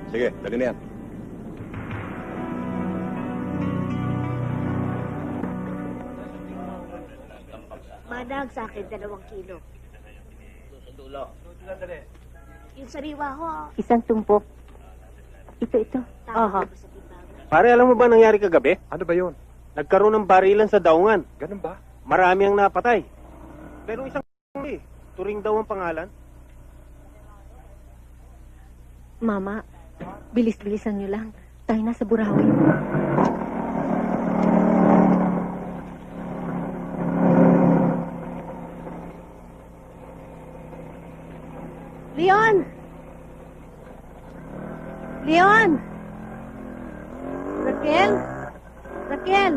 Sige, dali na yan. Manang sa akin, 2 kilo. Yung sariwa ho. Isang tumpok. Ito. Tama ba sa timbangan? Pare, alam mo ba nangyari kagabi? Ano ba yun? Nagkaroon ng barilan sa daungan. Ganun ba? Marami ang napatay. Pero isang Turing daw ang pangalan. Mama, bilis-bilisan nyo lang. Tayo na sa Burawi. Leon! Leon! Raquel? Raquel!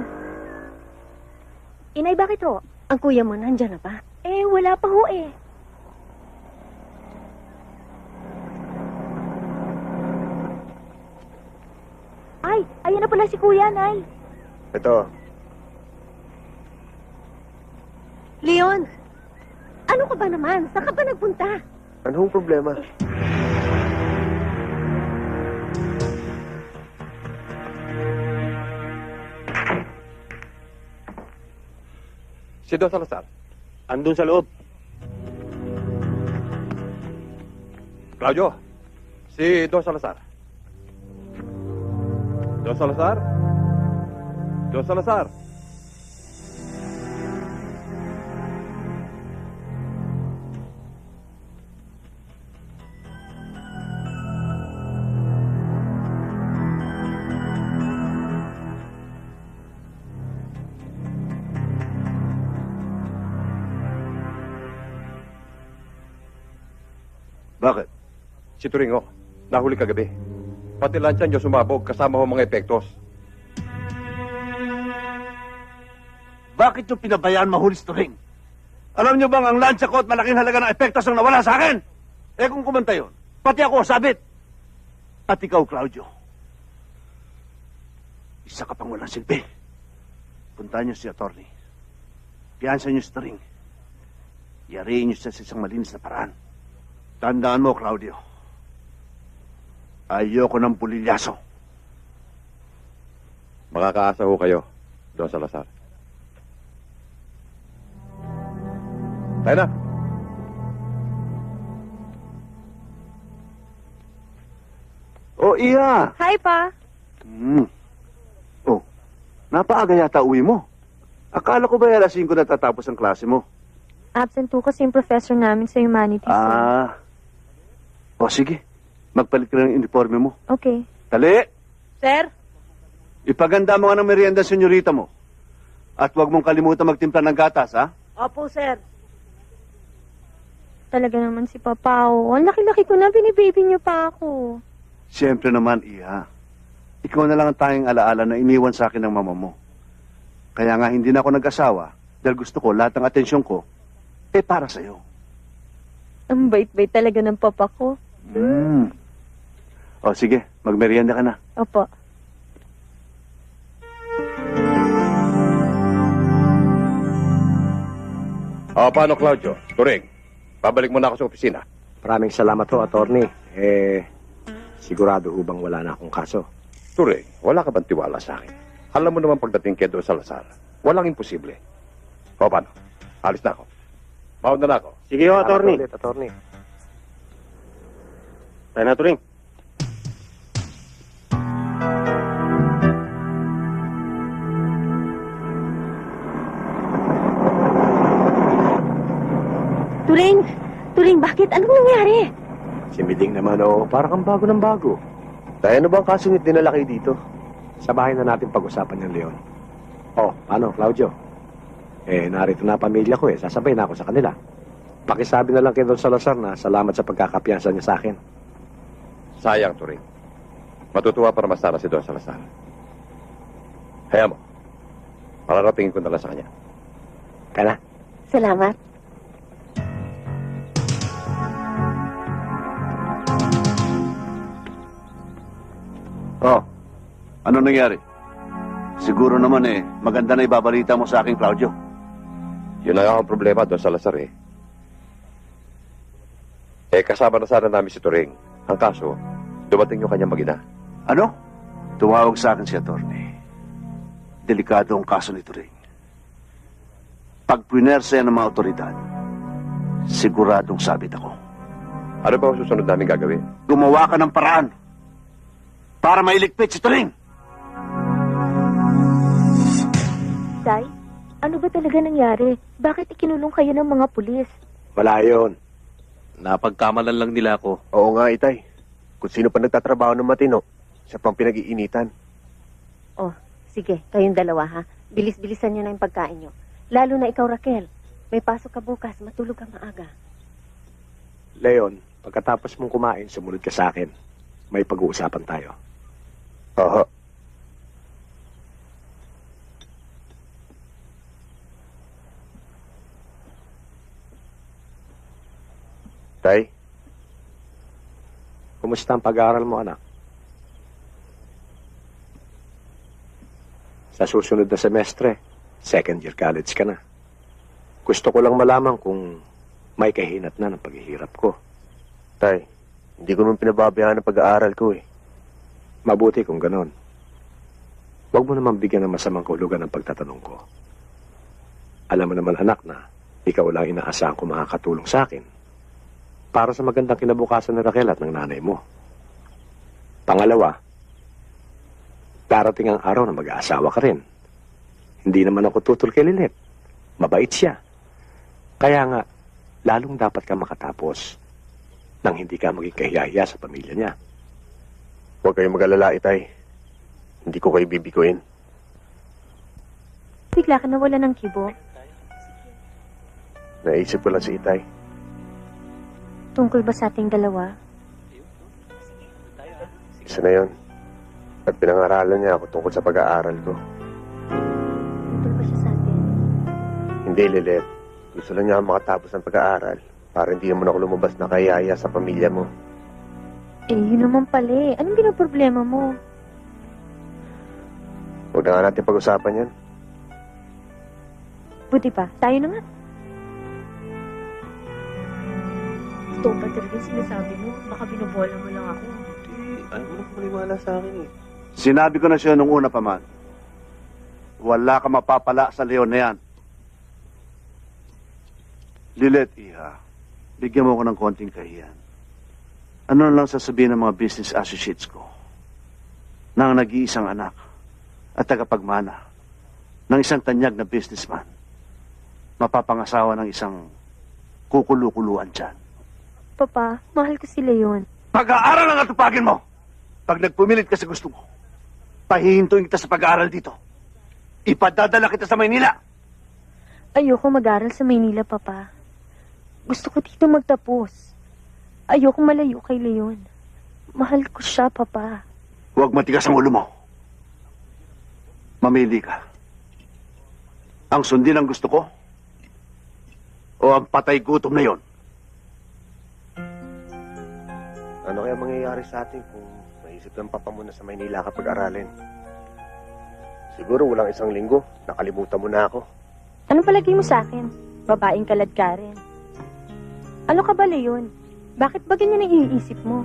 Inay, bakit ho? Ang kuya mo nandyan na ba? Eh, wala pa ho eh. Ay, ayan na pala si Kuya, Nay. Ito. Leon! Ano ka ba naman? Saan ka ba nagpunta? Anong problema? Si Don Salazar. Andun sa loob. Claudio. Si Don Salazar. Don Salazar? Don Salazar? Bakit? Si Turingo. Nahuli kagabi. Pati lansya niyo sumabog kasama ho mga epektos. Bakit yung pinabayaan mahuli si Turing? Alam niyo bang ang lansya ko at malaking halaga ng epektos ang nawala sa akin? Eh kung kumanta yun, pati ako sabit. At ikaw, Claudio. Isa ka pang walang silbi. Puntahan niyo si attorney. Piyansan niyo si Turing. Yariin niyo siya sa isang malinis na paraan. Tandaan mo, Claudio. Ayoko ng pulilyaso. Makakaasa ho kayo, Don Salazar. Tayo na. Oh, iya. Hi, Pa. Oh, napaaga yata uwi mo. Akala ko ba alas 5 natatapos ang klase mo? Absent po kasi yung professor namin sa humanities. O sige, magpalit ka ng uniforme mo. Okay. Dali! Sir? Ipaganda mo nga ng merienda, senyorita mo. At huwag mong kalimutan magtimpla ng gatas, ha? Opo, sir. Talaga naman si Papao. Ang laki-laki ko na, binibaby niyo pa ako. Siyempre naman, Iha. Ikaw na lang ang tanging alaala na iniwan sa akin ng mama mo. Kaya nga hindi na ako nag-asawa dahil gusto ko lahat ng atensyon ko, para sa'yo. Ang bait-bait talaga ng papa ko. O sige, magmerienda ka na. Opo. Paano, Claudio? Turing, babalik muna ako sa opisina. Maraming salamat ho, attorney. Sigurado ho bang wala na akong kaso? Turing, wala ka bang tiwala sa akin? Alam mo naman pagdating kay Don Salazar, walang imposible. Paano? Alis na ako. Mauna na ako. Sige ho, attorney. Attorney. Tayo na, Turing. Turing, bakit? Anong nangyari? Si Miling naman, parang kang bago ng bago. Dahil ano bang kasunit dinala kayo dito? Sa bahay na natin pag-usapan yung Leon. Ano, Claudio? Narito na pamilya ko sasabay na ako sa kanila. Pakisabi na lang kay Don Salazar na salamat sa pagkakapiyansa niya sa akin. Sayang, Turing. Matutuwa para masara si Don Salazar. Hayaan mo. Pararatingin ko na lang sa kanya. Kaya na. Salamat. Ano nangyari? Siguro naman maganda na ibabalita mo sa akin, Claudio. Yun ang akong problema, Don Salazar kasama na sana namin si Turing. Ang kaso, Dumating yung kanyang mag-ina. Ano? Tumawag sa akin si attorney. Delikado ang kaso ni Turing. Pag pinersa yan ng mga otoridad, siguradong sabit ako. Ano ba ang susunod namin gagawin? Gumawa ka ng paraan para mailigpit si Turing. Tay, ano ba talaga nangyari? Bakit ikinulong kayo ng mga pulis? Wala yun. Napagkamalan lang nila ako. Oo nga, Itay. Kung sino pa nagtatrabaho ng matino, siya pang pinag-iinitan. Oh, sige, kayong dalawa ha. Bilis-bilisan nyo na yung pagkain nyo. Lalo na ikaw, Raquel. May pasok ka bukas, matulog ka maaga. Leon, pagkatapos mong kumain, sumunod ka sa akin. May pag-uusapan tayo. Oo. Tay, kumusta ang pag-aaral mo, anak? Sa susunod na semestre, second year college ka na. Gusto ko lang malaman kung may kahinat na ng paghihirap ko. Tay, hindi ko naman pinababayaan ang pag-aaral ko eh. Mabuti kung ganon. Huwag mo naman bigyan ng masamang kahulugan ng pagtatanong ko. Alam mo naman, anak, na ikaw lang inaasahan ko makakatulong sa akin para sa magandang kinabukasan ng Raquel at ng nanay mo. Pangalawa, darating ang araw na mag-aasawa ka rin. Hindi naman ako tutol kay Lilet. Mabait siya. Kaya nga, lalong dapat ka makatapos nang hindi ka maging kahiyahiya sa pamilya niya. Huwag kayong mag-alala, Itay. Hindi ko kayo bibiguin. Bigla ka nawala ng kibo. Naisip ko lang si Itay. Tungkol ba sa ating dalawa? Isa na yun. At pinangaralan niya ako tungkol sa pag-aaral ko. Tungkol ba siya sa atin? Hindi, Lilet. Gusto lang niya makatapos ng pag-aaral para hindi naman ako lumabas na kayaya sa pamilya mo. Eh, yun naman pala eh. Anong ginaproblema mo? Huwag na nga natin pag-usapan yan. Buti pa, tayo na nga. Totoo ba talaga yung sinasabi mo? Baka binobola mo lang ako. Ano mo maniwala sa akin eh? Sinabi ko na siya nung una pa man. Wala ka mapapala sa leon na yan. Lilet, iha. Bigyan mo ko ng konting kahiyan. Ano na lang sasabihin ng mga business associates ko na ang nag-iisang anak at tagapagmana ng isang tanyag na businessman mapapangasawa ng isang kukulukuluan dyan. Papa, mahal ko si Leon. Pag-aaral ang atupagin mo! Pag nagpumilit ka sa gusto mo, pahihintuin kita sa pag-aaral dito. Ipadadala kita sa Maynila. Ayoko mag-aral sa Maynila, Papa. Gusto ko dito magtapos. Ayoko malayo kay Leon. Mahal ko siya, Papa. Huwag matigas ang ulo mo. Mamili ka. Ang sundin ang gusto ko o ang patay gutom na yon. Ano kaya mangyayari sa atin kung maisip ng papa mo na sa Maynila ka pag-aralin? Siguro walang isang linggo, nakalimutan mo na ako. Anong palagay mo sa akin? Babaeng kalad ka rin. Ano ka ba, Leon? Bakit ba ganyan ang iniisip mo?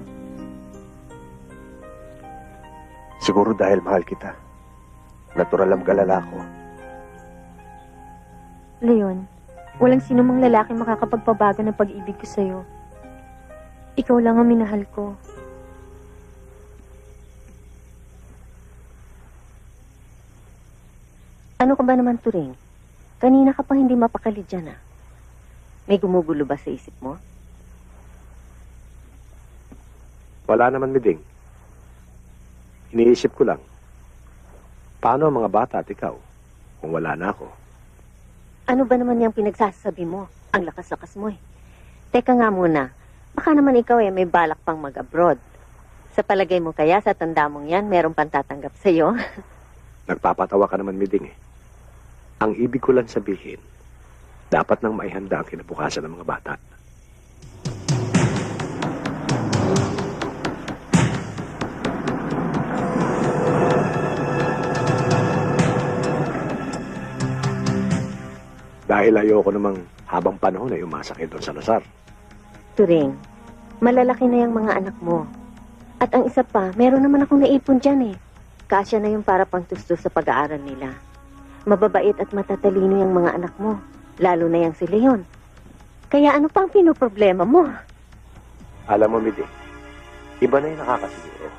Siguro dahil mahal kita. Natural ang mag-alala ko. Leon, walang sino mang lalaki makakapagpabago ng pag-ibig ko sa'yo. Ikaw lang ang minahal ko. Ano ka ba naman, Turing? Kanina ka pa hindi mapakali dyan, ah. May gumugulo ba sa isip mo? Wala naman, Miding. Iniisip ko lang, paano ang mga bata at ikaw kung wala na ako? Ano ba naman yung pinagsasabi mo? Ang lakas-lakas mo eh. Teka nga muna, baka naman ikaw may balak pang mag-abroad. Sa palagay mo kaya sa tanda mong yan, meron pang tatanggap sa'yo? Nagpapatawa ka naman, Miding eh. Ang ibig ko lang sabihin, dapat nang maihanda ang kinabukasan ng mga bata. Dahil ayoko namang habang panahon ay umasa kay Don Salazar. Turing, malalaki na yung mga anak mo. At ang isa pa, meron naman akong naipon dyan eh. Kasya na yung para pang tusto sa pag-aaral nila. Mababait at matatalino yung mga anak mo. Lalo na yung si Leon. Kaya ano pang pinoproblema mo? Alam mo, Midi, iba na yung nakakasiguro.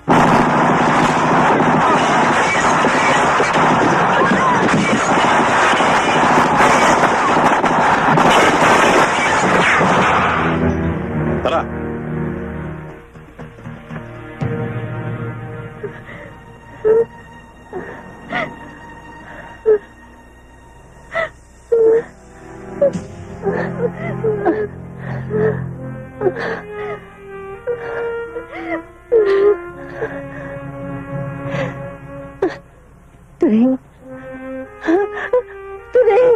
Tara. Turing. Turing.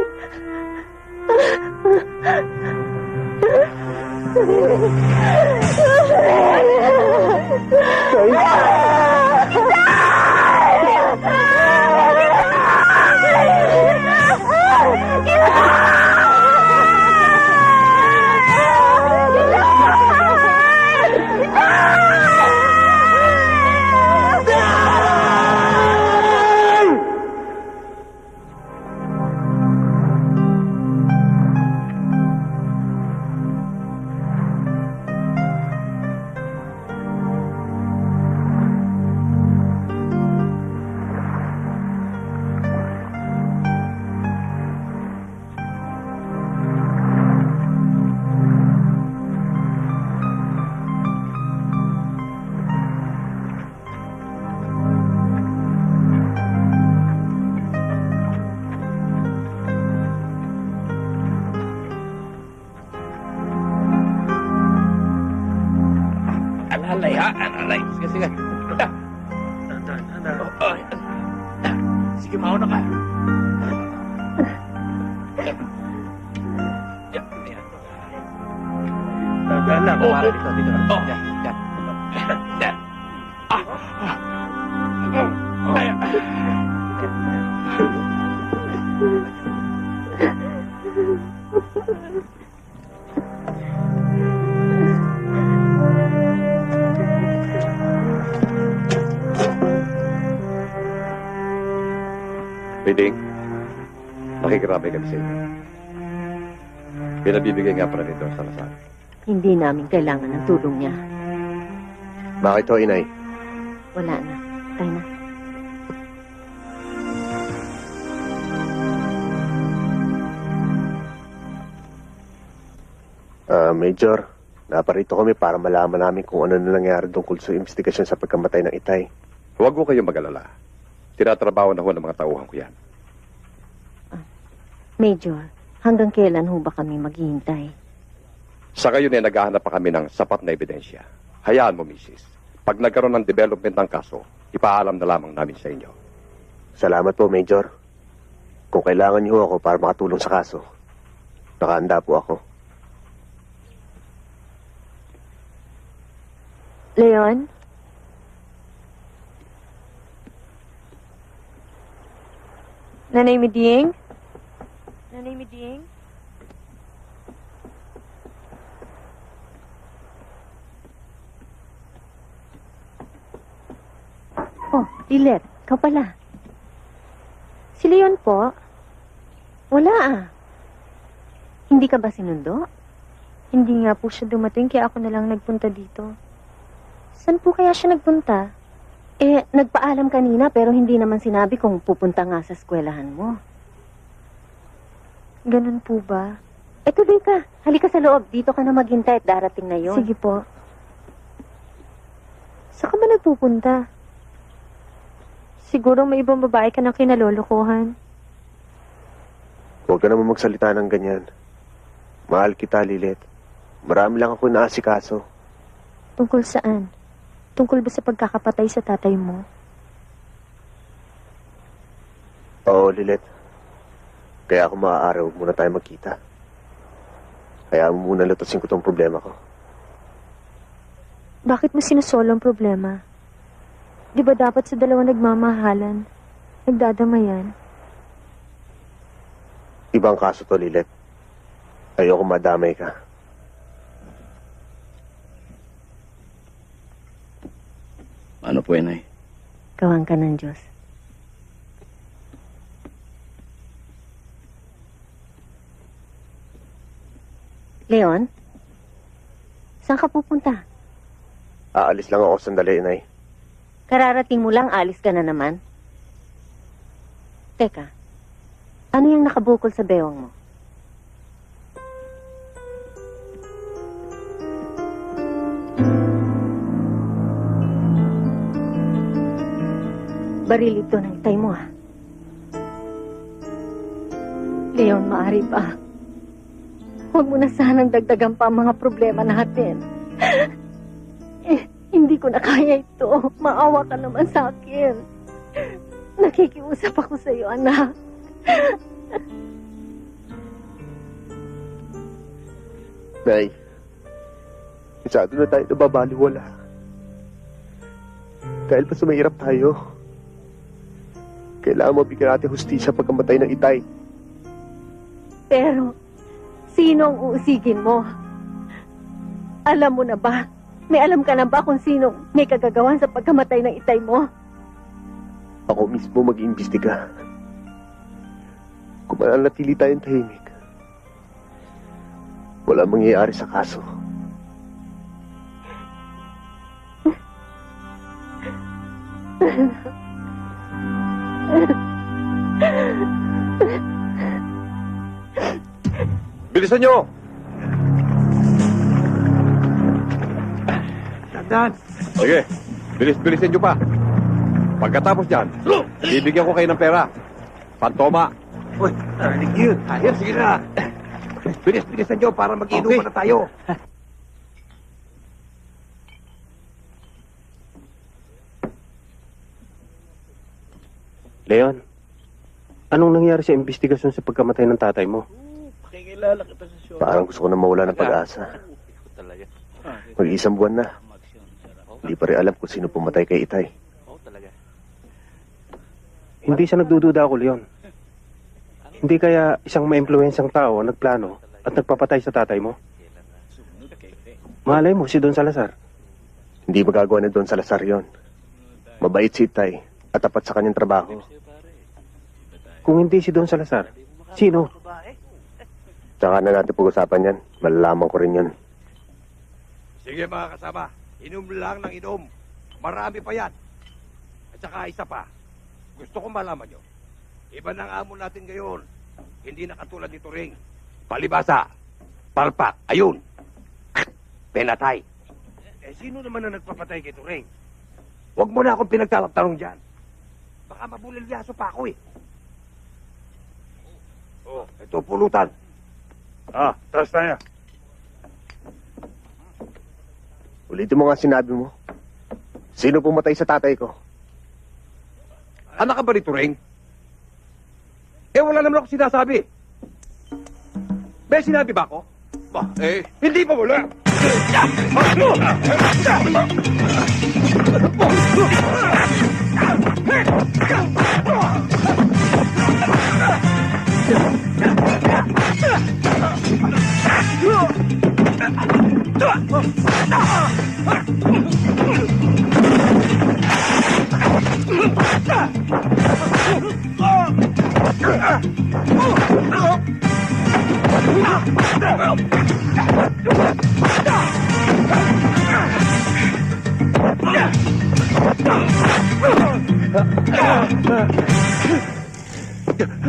Alalay ha, alalay. Sige, sige. Sige, mauna ka. Dahan lang, kumara dito, dito. Oh. Yan, yan. Yan. Piding, nakikiramay kami sa inyo. Pinabibigay nga pala nito sa Salazar. Hindi namin kailangan ng tulong niya. Bakit ho, inay? Wala na. Tayo na. Major, naparito kami para malaman namin kung ano na nangyari tungkol sa investigasyon sa pagkamatay ng Itay. Huwag ko kayong mag-alala. Tinatrabaho na ho ng mga tauhan ko yan. Major, hanggang kailan ho ba kami maghihintay? Sa ngayon ay naghahanap pa kami ng sapat na ebidensya. Hayaan mo, Mrs. Pag nagkaroon ng development ng kaso, ipaalam na lamang namin sa inyo. Salamat po, Major. Kung kailangan niyo ako para makatulong sa kaso, nakahanda po ako. Leon? Nanay Miding? Nanay Miding? Oh, Lilet, ikaw pala. Si Leon po? Wala ah. Hindi ka ba sinundo? Hindi nga po siya dumating kaya ako na lang nagpunta dito. Saan po kaya siya nagpunta? Eh, nagpaalam kanina pero hindi naman sinabi kung pupunta nga sa eskwelahan mo. Ganun po ba? Eh, tuloy ka. Halika sa loob. Dito ka na maghintay at darating na yun. Sige po. Saan ka ba nagpupunta? Siguro may ibang babae ka nang kinalolokohan. Huwag ka naman magsalita ng ganyan. Mahal kita, Lilet. Marami lang ako naasikaso. Tungkol saan? Tungkol ba sa pagkakapatay sa tatay mo? Oo, Lilet. Kaya ako maaari, huwag muna tayo magkita. Kaya mo muna lutasin ko tong problema ko. Bakit mo sinusolo ang problema? Di ba dapat sa dalawa nagmamahalan? Nagdadamayan? Ibang kaso to, Lilet. Ayoko madamay ka. Ano po, Inay? Gawang ka ng Diyos. Leon? Saan ka pupunta? Aalis lang ako sandali, Inay. Kararating mo lang, alis ka na naman. Teka, ano yung nakabukol sa bewang mo? Baril ito ng itay mo, ha? Leon, maaari ba? Huwag mo na sanang dagdagan pa ang mga problema natin. Hindi ko na kaya ito. Maawa ka naman sa akin. Nakikiusap ako sa iyo, anak. Nay, masyado na tayo nababaliwala. Dahil pa sa mahirap tayo, kailangan mabigyan natin hustisya pagkamatay ng itay. Pero, sino ang uusigin mo? Alam mo na ba? May alam ka na ba kung sino may kagagawan sa pagkamatay ng itay mo? Ako mismo mag-iimbestiga. Kung mananatili tayong tahimik, wala mangyayari sa kaso. Bilisan nyo! Tandaan! Sige, bilisin nyo pa. Pagkatapos dyan, bibigyan ko kayo ng pera. Pantoma. Uy, narinig yun. Ayun, sige na. Bilisan nyo para mag-inuman na tayo. Leon, anong nangyari sa investigasyon sa pagkamatay ng tatay mo? Pakikilala kita sa show. Parang gusto ko na mawala ng pag-asa. Talaga. Mag-iisang buwan na. Hindi pa rin alam kung sino pumatay kay itay. Talaga. Hindi siya nagdududa ako, Leon. Hindi kaya isang ma-impluensyang tao ang nagplano at nagpapatay sa tatay mo? Malay mo si Don Salazar. Hindi magagawa ni Don Salazar yon. Mabait si itay at tapat sa kanyang trabaho. Kung hindi si Don Salazar, sino? Tsaka na natin pag-usapan yan. Malalaman ko rin yun. Sige mga kasama, inom lang ng inom. Marami pa yan. At saka isa pa, gusto kong malaman nyo. Iba ng amo natin ngayon. Hindi na katulad ni Turing. Palibasa, palpak, ayun. Penatay. Eh, sino naman na nagpapatay kay Turing? Huwag mo na akong pinagtatanong dyan. Baka mabulilyaso pa ako eh. Oh, ito pulutan. Taas tayo. Ulitin mo nga sinabi mo. Sino pumatay sa tatay ko? Anak ka ba ni Turing? Eh, wala naman ako sinasabi. May sinabi ba ako? Hindi pa wala.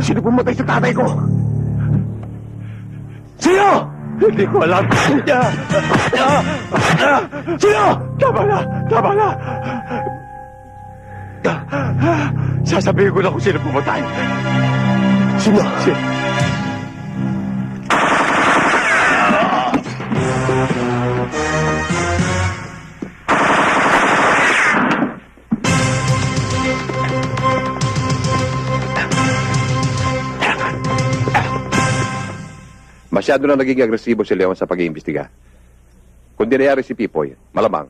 Sino pumatay sa tatay ko? Sino? Hindi ko alam. Sino? Tama na! Tama na! Sasabihin ko na kung sino pumatay. Sino? Masyado na naging agresibo si Leon sa pag-iimbestiga. Kung di nangyari si Pipoy, malamang,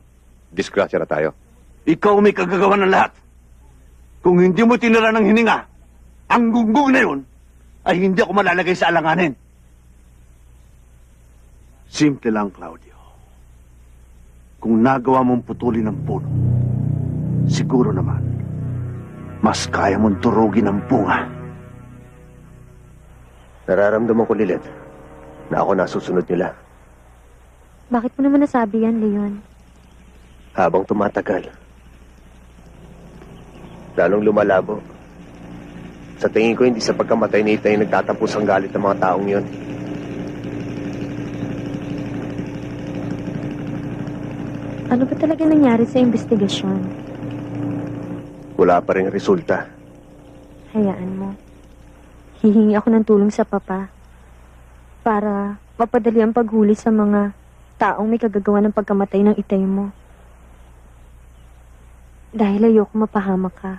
disgrasya na tayo. Ikaw may kagagawa ng lahat. Kung hindi mo tinira ng hininga, ang gunggong na yun, ay hindi ako malalagay sa alanganin. Simple lang, Claudio. Kung nagawa mong putulin ng puno, siguro naman, mas kaya mong turugin ang bunga. Nararamdaman ko, Lilet, na ako nasusunod nila. Bakit mo naman nasabi yan, Leon? Habang tumatagal, lalong lumalabo. Sa tingin ko, hindi sa pagkamatay ni Itay nagtatapos ang galit ng mga taong yon. Ano ba talaga nangyari sa investigasyon? Wala pa rin resulta. Hayaan mo. Hihingi ako ng tulong sa papa para mapadali ang paghuli sa mga taong may kagagawa ng pagkamatay ng itay mo. Dahil ayoko mapahamak ka.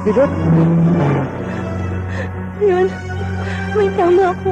Lilet! Leon, may tama ako.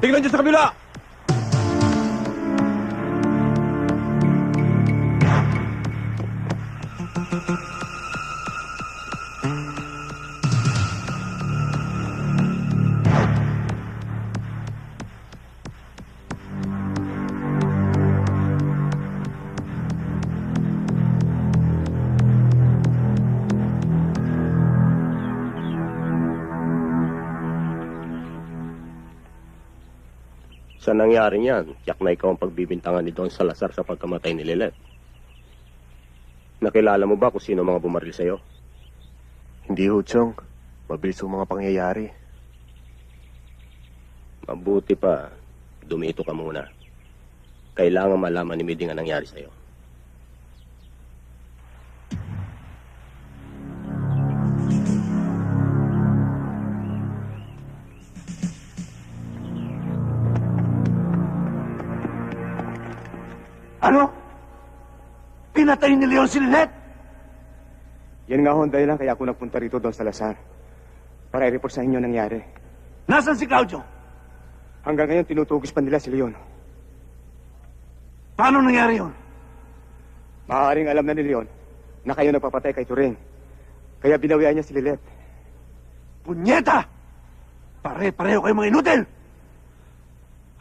Tingnan niyo sa kabila! Sa nangyari niyan, tiyak na ikaw ang pagbibintangan ni Don Salazar sa pagkamatay ni Lilet. Nakilala mo ba kung sino mga bumaril sa'yo? Hindi, Huchong. Mabilis ang mga pangyayari. Mabuti pa, dumito ka muna. Kailangan malaman ni Miding ang nangyari sa'yo. Ano? Pinatay ni Leon si Lilet? Yan nga ho ang dahilan kaya ako nagpunta rito, Don Salazar. Para i-report sa inyo ang nangyari. Nasaan si Claudio? Hanggang ngayon, tinutugis pa nila si Leon. Paano nangyari yun? Maaaring alam na ni Leon na kayo nagpapatay kay Turing. Kaya binawian niya si Lilet. Punyeta! Pare-pareho kayo mga inutil!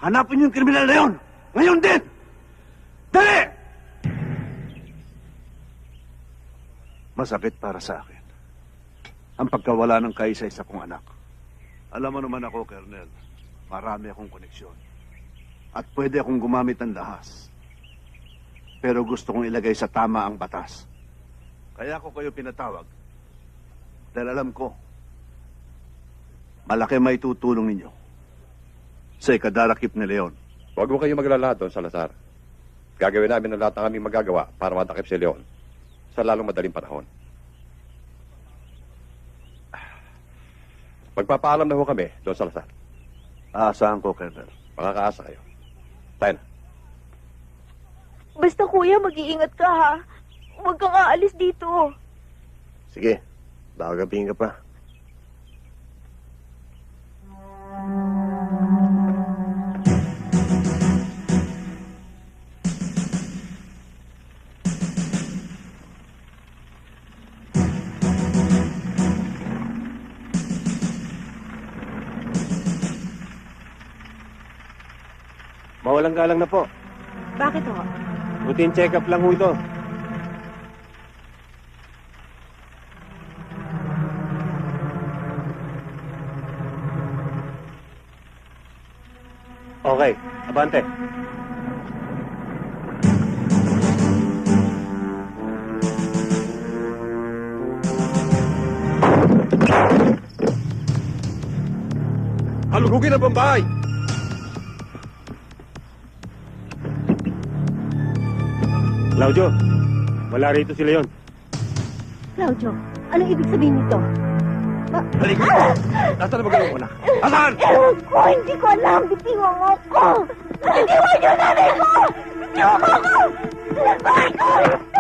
Hanapin niyo yung kriminal na yun! Ngayon din! Dali! Masakit para sa akin ang pagkawala ng kaisa-isa kong anak. Alam mo naman ako, Colonel, marami akong koneksyon. At pwede akong gumamit ng lahas. Pero gusto kong ilagay sa tama ang batas. Kaya ako kayo pinatawag. Dahil alam ko, malaki may tutulong ninyo sa ikadarakip ni Leon. Huwag mo kayo maglala, Don Salazar. Gagawin namin ang lahat ng aming magagawa para madakip si Leon sa lalong madaling panahon. Magpapaalam na ho kami, Don Salazar. Aasahan ko, Colonel. Makakaasa kayo. Tayo na. Basta kuya, mag-iingat ka ha. Huwag kang aalis dito. Sige, baka gabihin ka pa. Mawalang galang na po. Bakit ho? Routine check-up lang ho ito. Okay, abante. Alugugin ang pambahay! Claudio, wala rito si Leon. Claudio, anong ibig sabihin nito? Halika! Nasaan na magaling mo na? Asan? Ewan ko, hindi ko alam. Bitiwan mo ko. Bitiwan niyo nanay ko! Bitiwan mo ko! Bahay ko!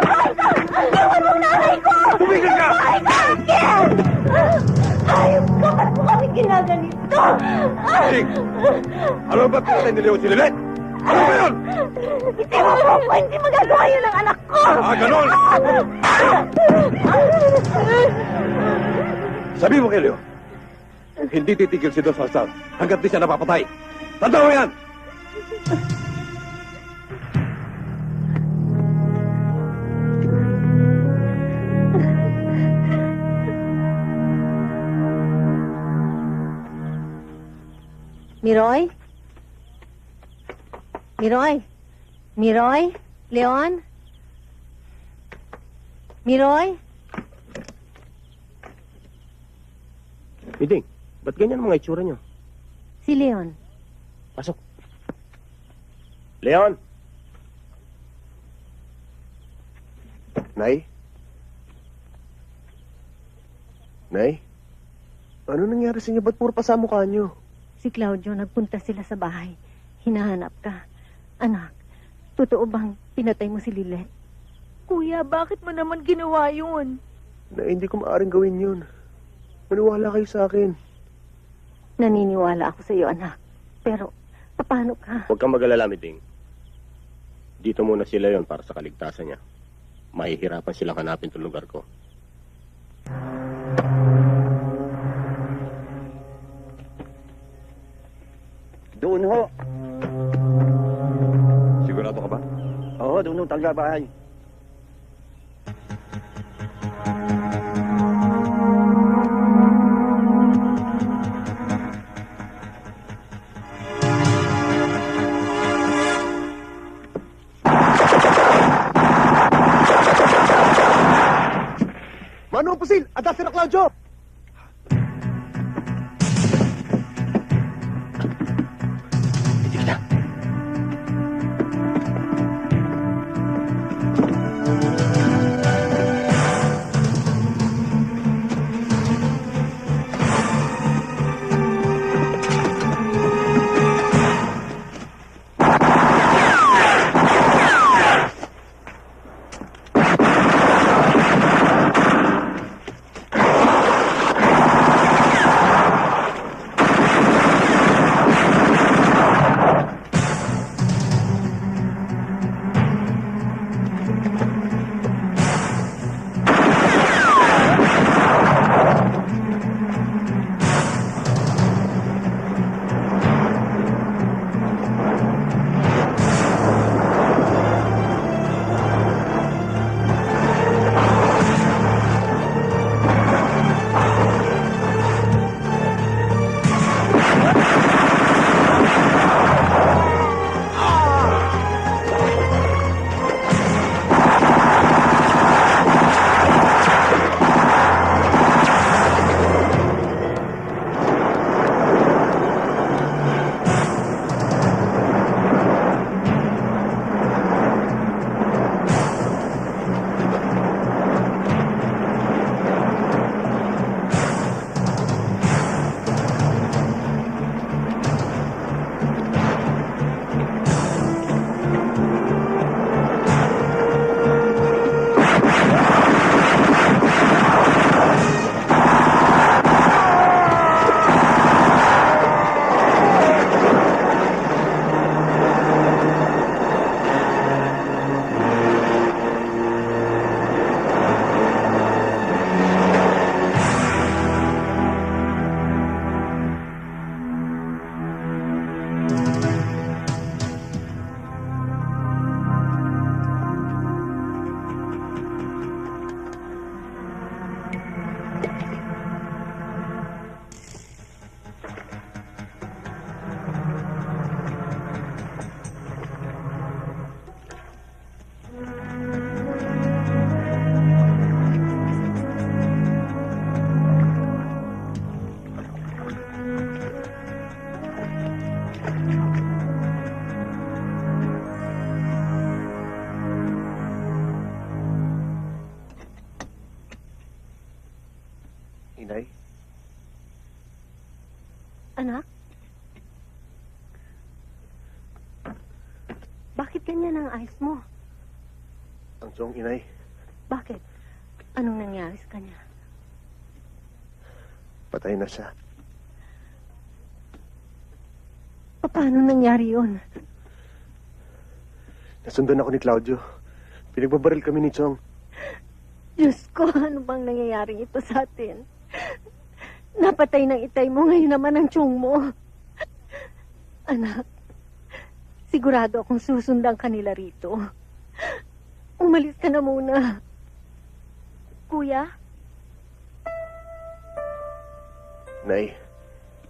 Bahay ko! Bitiwan mo nanay ko! Tumigil ka! Bahay ka akin! Ayop ka, ba't mo kami ginaganito? Sig! Ano ba pinatay ni Leon si Lilet? Ano ba yun? Bitiwan mo ko! Hindi magagawa yun ang anak ko! Ah, ganon! Sabi mo kay Leo, hindi titigil si Dos Salsal hanggat di siya napapatay. Tanda mo yan! Miroy? Miroy? Miroy? Leon? Miroy? Miding, ba't ganyan ang mga itsura niyo? Si Leon. Pasok. Leon! Nay? Nay? Ano nangyari sa inyo? Ba't puro pa sa mukha niyo? Si Claudio, nagpunta sila sa bahay. Hinahanap ka. Anak, totoo bang pinatay mo si Lilet? Kuya, bakit mo naman ginawa yun? Nay, hindi ko maaaring gawin yun. Maniwala kayo sa akin. Naniniwala ako sa iyo, anak. Pero, paano ka? Huwag kang mag-alala, Miding. Dito muna si Leon para sa kaligtasan niya. Mahihirapan silang hanapin itong lugar ko. Doon ho. Sigurado ka ba? Oo, doon ho, talaga bahay. Mano, Pusil! Adasir na Claudio! inay? Anak? Bakit ganyan ang eyes mo? Ang Chong, inay. Bakit? Anong nangyari sa kanya? Patay na siya. Paano nangyari yun? Nasundan ako ni Claudio. Pinagbabaril kami ni Chong. Diyos ko, ano bang nangyayari ito sa atin? Napatay ng itay mo, ngayon naman ang tiyong mo. Anak, sigurado akong susundan kanila rito. Umalis ka na muna. Kuya? Nay,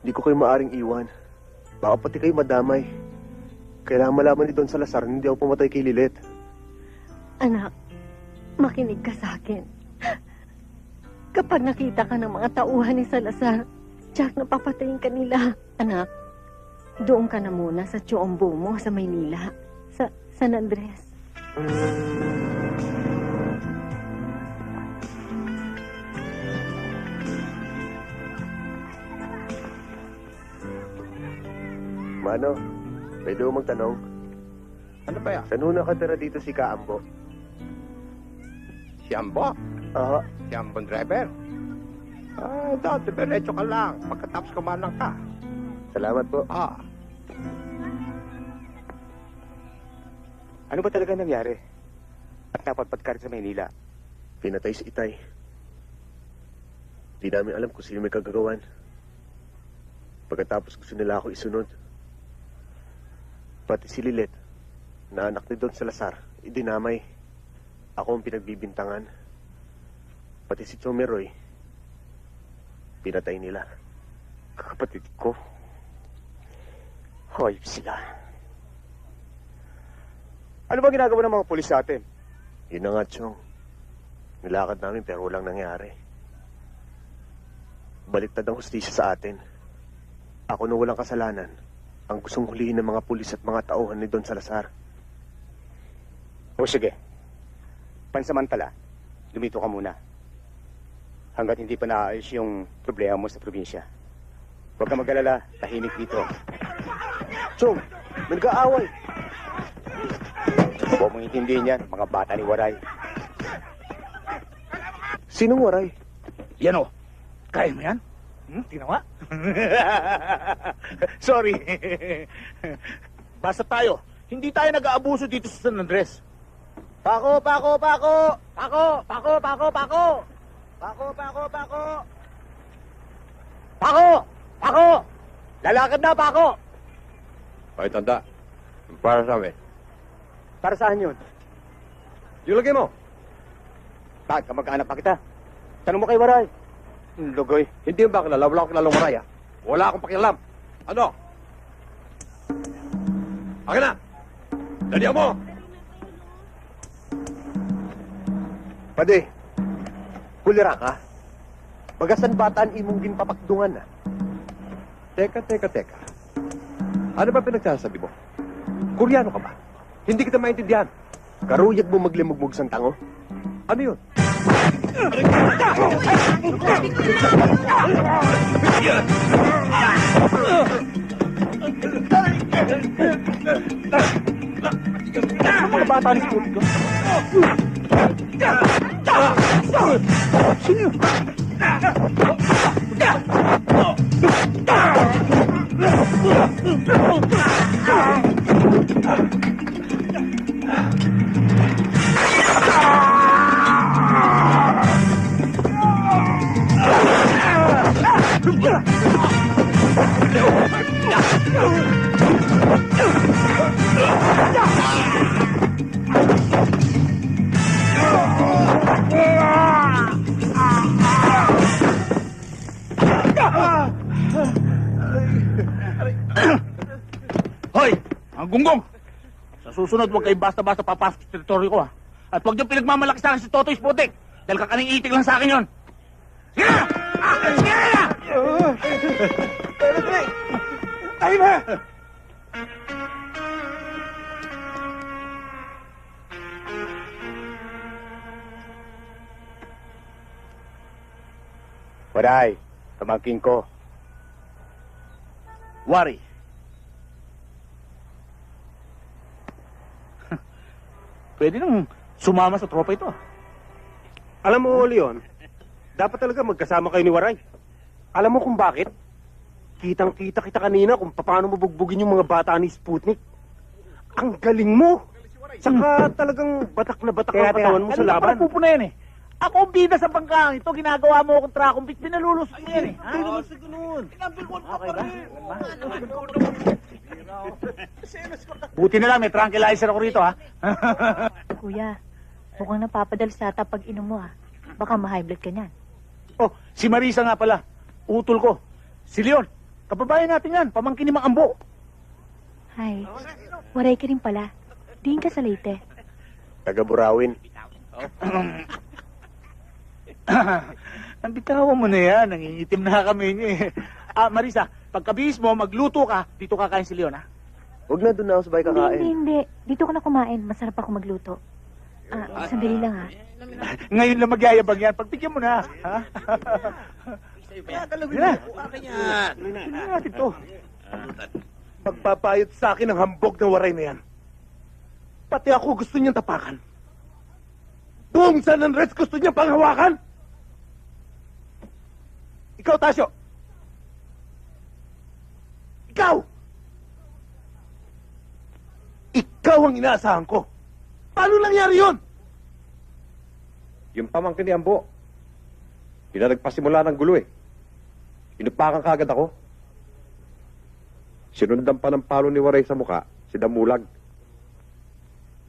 hindi ko kayo maaring iwan. Baka pati kayo madamay. Kailangan malaman ni Don Salazar na hindi ako pumatay kay Lilet. Anak, makinig ka sa akin. Kapag nakita ka ng mga tauhan ni Salazar, Jack, napapatayin ka nila. Anak, doon ka na muna sa Chombo mo sa Maynila. Sa San Andres. Mano, pwede mo magtanong? Ano ba yan? Saan ho nakatira dito si Kaambo? Si Ambo? Oo. Si Ambon driver? Dati, diretso ka lang. Pagkatapos kumalang ka. Salamat po. Ano ba talaga nangyari? At napadpad ka rin sa Maynila? Pinatay si Itay. Di namin alam kung sino may kagagawan. Pagkatapos gusto nila ako isunod. Pati si Lilet, na anak ni Don Salazar, idinamay. Ako ang pinagbibintangan. Pati si Chomeroy, pinatay nila. Kapatid ko. Hoyop sila. Ano ba ginagawa ng mga pulis sa atin? Yun na nga, Chong. Nilakad namin pero walang nangyari. Baliktad ang hustisya sa atin. Ako na walang kasalanan ang gustong hulihin ng mga pulis at mga tauhan ni Don Salazar. O sige. Pansamantala, lumito ka muna. Hanggat hindi pa naayos yung problema mo sa probinsya. Huwag ka mag-alala, tahimik dito. Chong, may nag-aaway. Huwag mong intindihin yan, mga bata ni Waray. Sinong Waray? Yan o. Kaya mo yan? Tinawa? Sorry. Basta tayo. Hindi tayo nag-aabuso dito sa San Andres. Pako! Pako! Pako! Pako! Pako! Pako! Pako! Pako! Pako! Pako! Pako! Pako! Lalakad na, Pako! Ay, tanda. Para sa amin. Para saan yun? Yung lagay mo. Bakit kamag-anak pa kita? Tanong mo kay Waray. Lugoy. Hindi yung ba kilala? Wala akong kilalang maraya. Wala akong pakialam. Ano? Akin na! Dalihan mo! Pade, kulira ka. Bagasan bataan imong ginpapakdungan na. Teka. Ano ba pinagsasabi mo? Koreano ka ba? Hindi kita maintindihan. Karuyag mo maglimugmug sang tango. Ano yun? Mga bata ni Scoot ko. Sino yun? Hoy! Ang gunggong! Sa susunod, huwag kayong basta-basta papasok sa teritoryo ko, ha? At huwag niyong pinagmamalaki sa akin si Totoy Sputik! Dahil kakaning itik lang sa akin yun! Sige na! Sige na! Tayo na! Waray, pamangking ko. Wari. Pwede nang sumama sa tropa ito. Alam mo, Leon, dapat talaga magkasama kayo ni Waray. Alam mo kung bakit? Kitang-kita kita kanina kung paano mo bugbugin yung mga bata ni Sputnik. Ang galing mo! Saka talagang batak na batak ang katawan mo sa laban. Ano na yan eh? Ako ang bida sa bangkang ito. Ginagawa mo akong trakumpit. Pinalulusot mo yan eh. Hindi naman sa ganun. Okay ba? Buti na lang, may tranquilizer ako rito ha. Kuya, mukhang napapadal sa ata pag inom mo ah. Baka ma-high blood ka niyan. Oh, si Marisa nga pala. Utol ko. Si Leon. Kababayan natin yan. Pamangkin ni Mang Ambo. Hi. Waray ka rin pala. Diin ka sa Leyte. Taga Burawin. Ang bitawan mo na yan. Nangingitim na kami niya eh. Marisa, pagkabihis mo, magluto ka. Dito kakain si Leon ha. Huwag na doon na ako sabay kakain. Hindi. Dito ka na kumain. Masarap ako magluto. Sandali lang ah. Ngayon lang magyayabang yan. Pagpigyan mo na. Ha? Galawin na. Tingnan natin to. Magpapayot sa akin ang hambog ng Waray na yan. Pati ako gusto niyang tapakan. Buong San Andres gusto niyang panghawakan. Ikaw, Tasyo. Ikaw! Ikaw ang inaasahan ko. Paano nangyari yun? Yung pamangkin ni Ambo. Yun na nagpasimula ng gulo eh. Inupakan kagad ako. Sinundan pa ng palo ni Waray sa muka, si Damulag.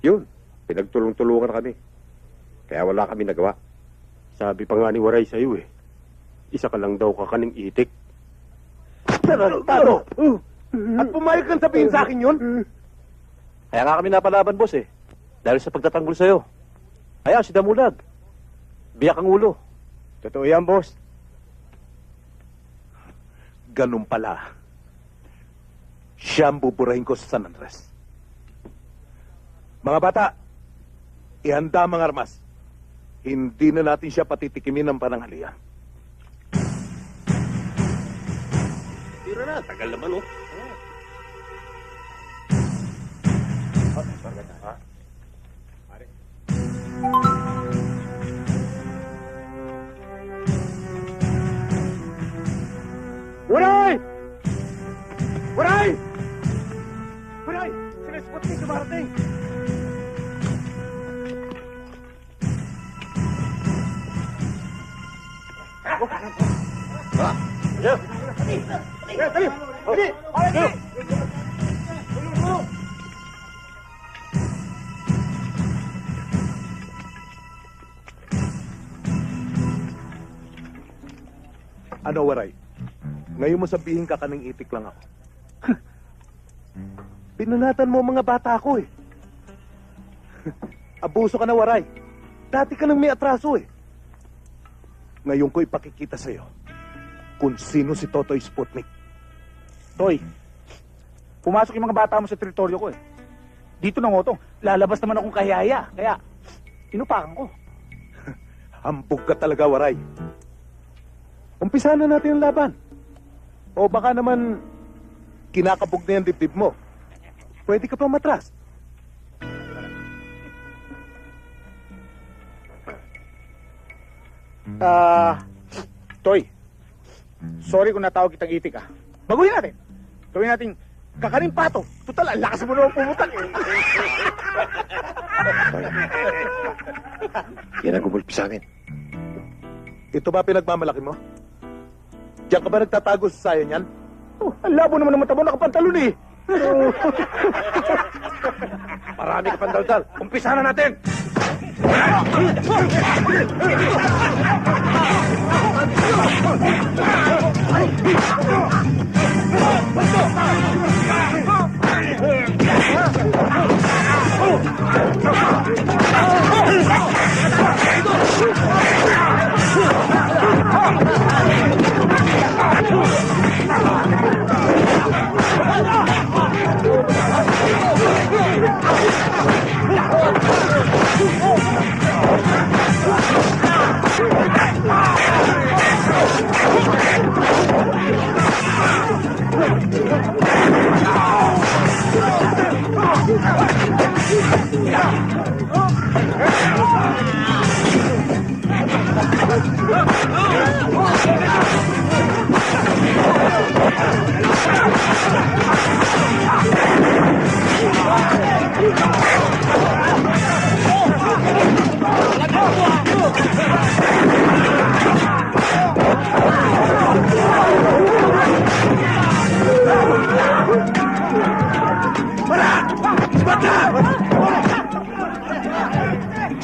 Yun, pinagtulong-tulungan kami. Kaya wala kami nagawa. Sabi pa nga ni Waray sa'yo eh. Isa ka lang daw kakaning itik. Tarantado! At pumayag kang sabihin sa akin yun? Kaya nga kami napalaban, boss eh. Dahil sa pagtatanggol sa'yo. Kaya si Damulag. Biyak ang ulo. Totoo yan, boss. Ganun pala. Siya ang buburahin ko sa San Andres. Mga bata, ihanda ang mga armas. Hindi na natin siya patitikimin ng pananghalian. Tira na, tagal naman oh. Waray! Waray! Waray! Sinispot ni Dumarating! Ano, Waray? Ngayon mo sabihin ka kaning itik lang ako. Pinunatan mo ang mga bata ako eh. Abuso ka na, Waray. Dati ka nang may atraso eh. Ngayon ko ipakikita sa'yo kung sino si Totoy Sputnik. Toy, pumasok yung mga bata mo sa teritoryo ko eh. Dito na ngotong, lalabas naman akong kahiyaya. Kaya, inupakan ko. Hambog ka talaga, Waray. Umpisa na natin ang laban. O baka naman, kinakabog na yung dibdib mo. Pwede ka pa matras. Toy, sorry kung natawag kitang itik ah. Baguhin natin. Gawin natin kakaning pato. Total, ang lakas mo naman pumutak eh. Yan ang gumulpi sa akin. Ito ba pinagmamalaki mo? Diyan ka ba nagtatago sa sayo niyan? Oh, ang labo naman ng mata mo, nakapantalon eh. Marami ka pandaldal. Umpisa na natin! Ah!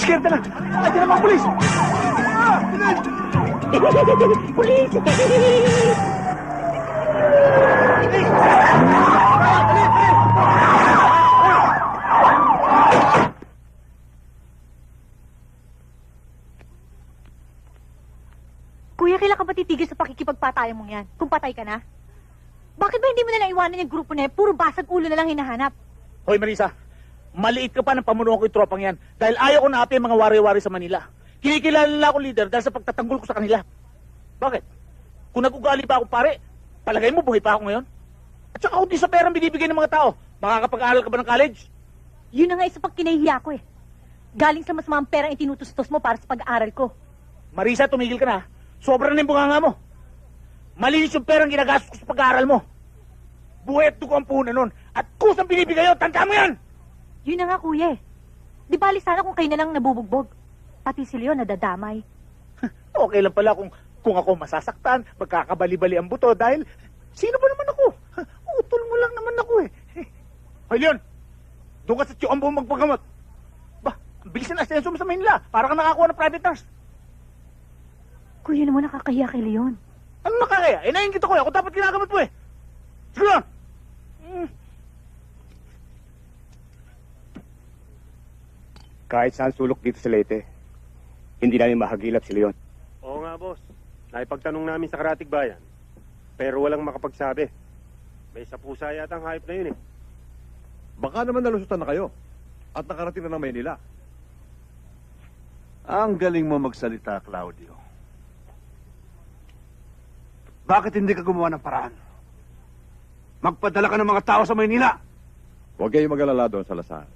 Iskerte na! Andiyan naman, pulis! Pulis! Kuya, kailan ka ba titigil sa pakikipagpatayan mong yan? Kung patay ka na? Bakit ba hindi mo na lang iwanan yung grupo na yan? Puro basag ulo na lang hinahanap. Hoy Marisa, maliit ka pa ng pamunuan ko yung tropang yan dahil ayaw ko na api ang mga wari-wari sa Manila. Kinikilala nila akong leader dahil sa pagtatanggol ko sa kanila. Bakit? Kung nag-ugali pa ako pare, palagay mo buhay pa ako ngayon? At saka kung di sa perang binibigay ng mga tao, makakapag-aaral ka ba ng college? Yun na nga isa pag kinahihiya ko eh. Galing sa mas mga perang itinutustos mo para sa pag-aaral ko. Marisa, tumigil ka na. Sobra na yung bunganga mo. Malinis yung perang ginagastos ko sa pag-aaral mo. Buhay at dugo ang puhunan nun. At kusang binibigay yun, tanda mo yan! Yun na nga kuya eh. Di bali sana kung kayo na lang nabubugbog. Pati si Leon nadadamay. Okay lang pala kung ako masasaktan, magkakabali-bali ang buto dahil sino ba naman ako? Utol mo lang naman ako eh. Hoy Leon, doon ka sa Tiyombo magpagamot. Ba, ang bilis na asenso mo sa Manila. Para ka nakakuha ng private nurse. Kuya naman nakakahiya kay Leon. Ano nakakaya? Eh, naiingit ako eh. Ako dapat ginagamot mo eh. Sige lang. Kahit saan sulok dito sa Leyte, hindi namin mahagilap si Leon. Oo nga, boss. Naipagtanong namin sa Karatig Bayan. Pero walang makapagsabi. May sapusa yata ang hype na yun eh. Baka naman nalusutan na kayo at nakarating na ng Maynila. Ang galing mo magsalita, Claudio. Bakit hindi ka gumawa ng paraan? Magpadala ka ng mga tao sa Maynila. Huwag kayong mag-alala doon sa Lasal.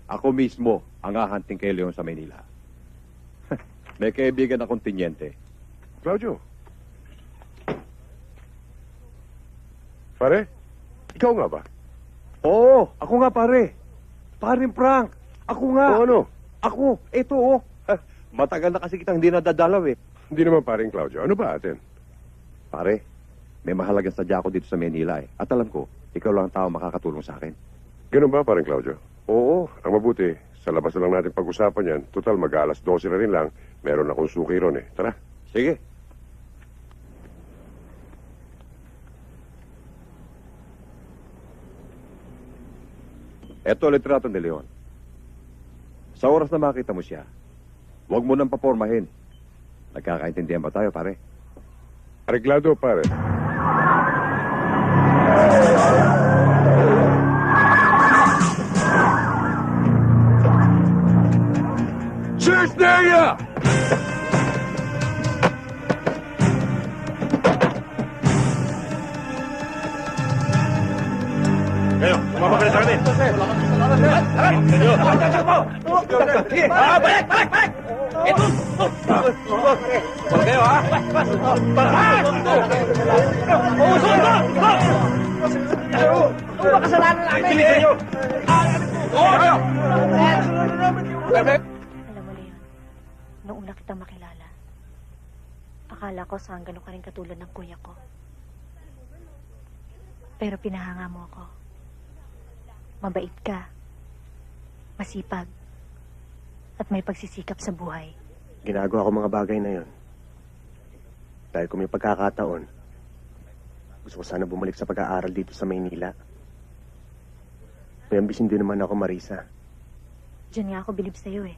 Ako mismo ang hahanting kay Leon sa Maynila. May kaibigan akong tinyente. Claudio. Pare, ikaw nga ba? Oo, ako nga pare. Paring Frank. Ako nga. O ano? Ako, eto oh. Matagal na kasi kitang hindi nadadalaw eh. Hindi naman paring Claudio. Ano ba atin? Pare, may mahalagang sadya ako dito sa Manila eh. At alam ko, ikaw lang ang tao makakatulong sa akin. Ganun ba paring Claudio? Oo, ang mabuti. Sa labas na lang natin pag-usapan yan. Total, mag-alas 12 na rin lang. Meron akong suki ron eh. Tara. Sige. Eto litrato ni Leon. Sa oras na makita mo siya, huwag mo nang papormahin. Nagkakaintindihan ba tayo, pare? Arreglado, pare. Cheers, Nelia! Kayo, sumama ka na sa amin. Balik! Ito! Huwag kayo ha! Ano ba kasalanan namin? Bilisan nyo! Alam mo Leon, noong una kitang makilala, akala ko sanggano ka rin katulad ng kuya ko. Pero pinahanga mo ako. Mabait ka, masipag, at may pagsisikap sa buhay. Ginagawa ko mga bagay na yon. Dahil kung may pagkakataon, gusto ko sana bumalik sa pag-aaral dito sa Maynila. May ambisyon din naman ako, Marisa. Diyan nga ako bilib sa'yo eh.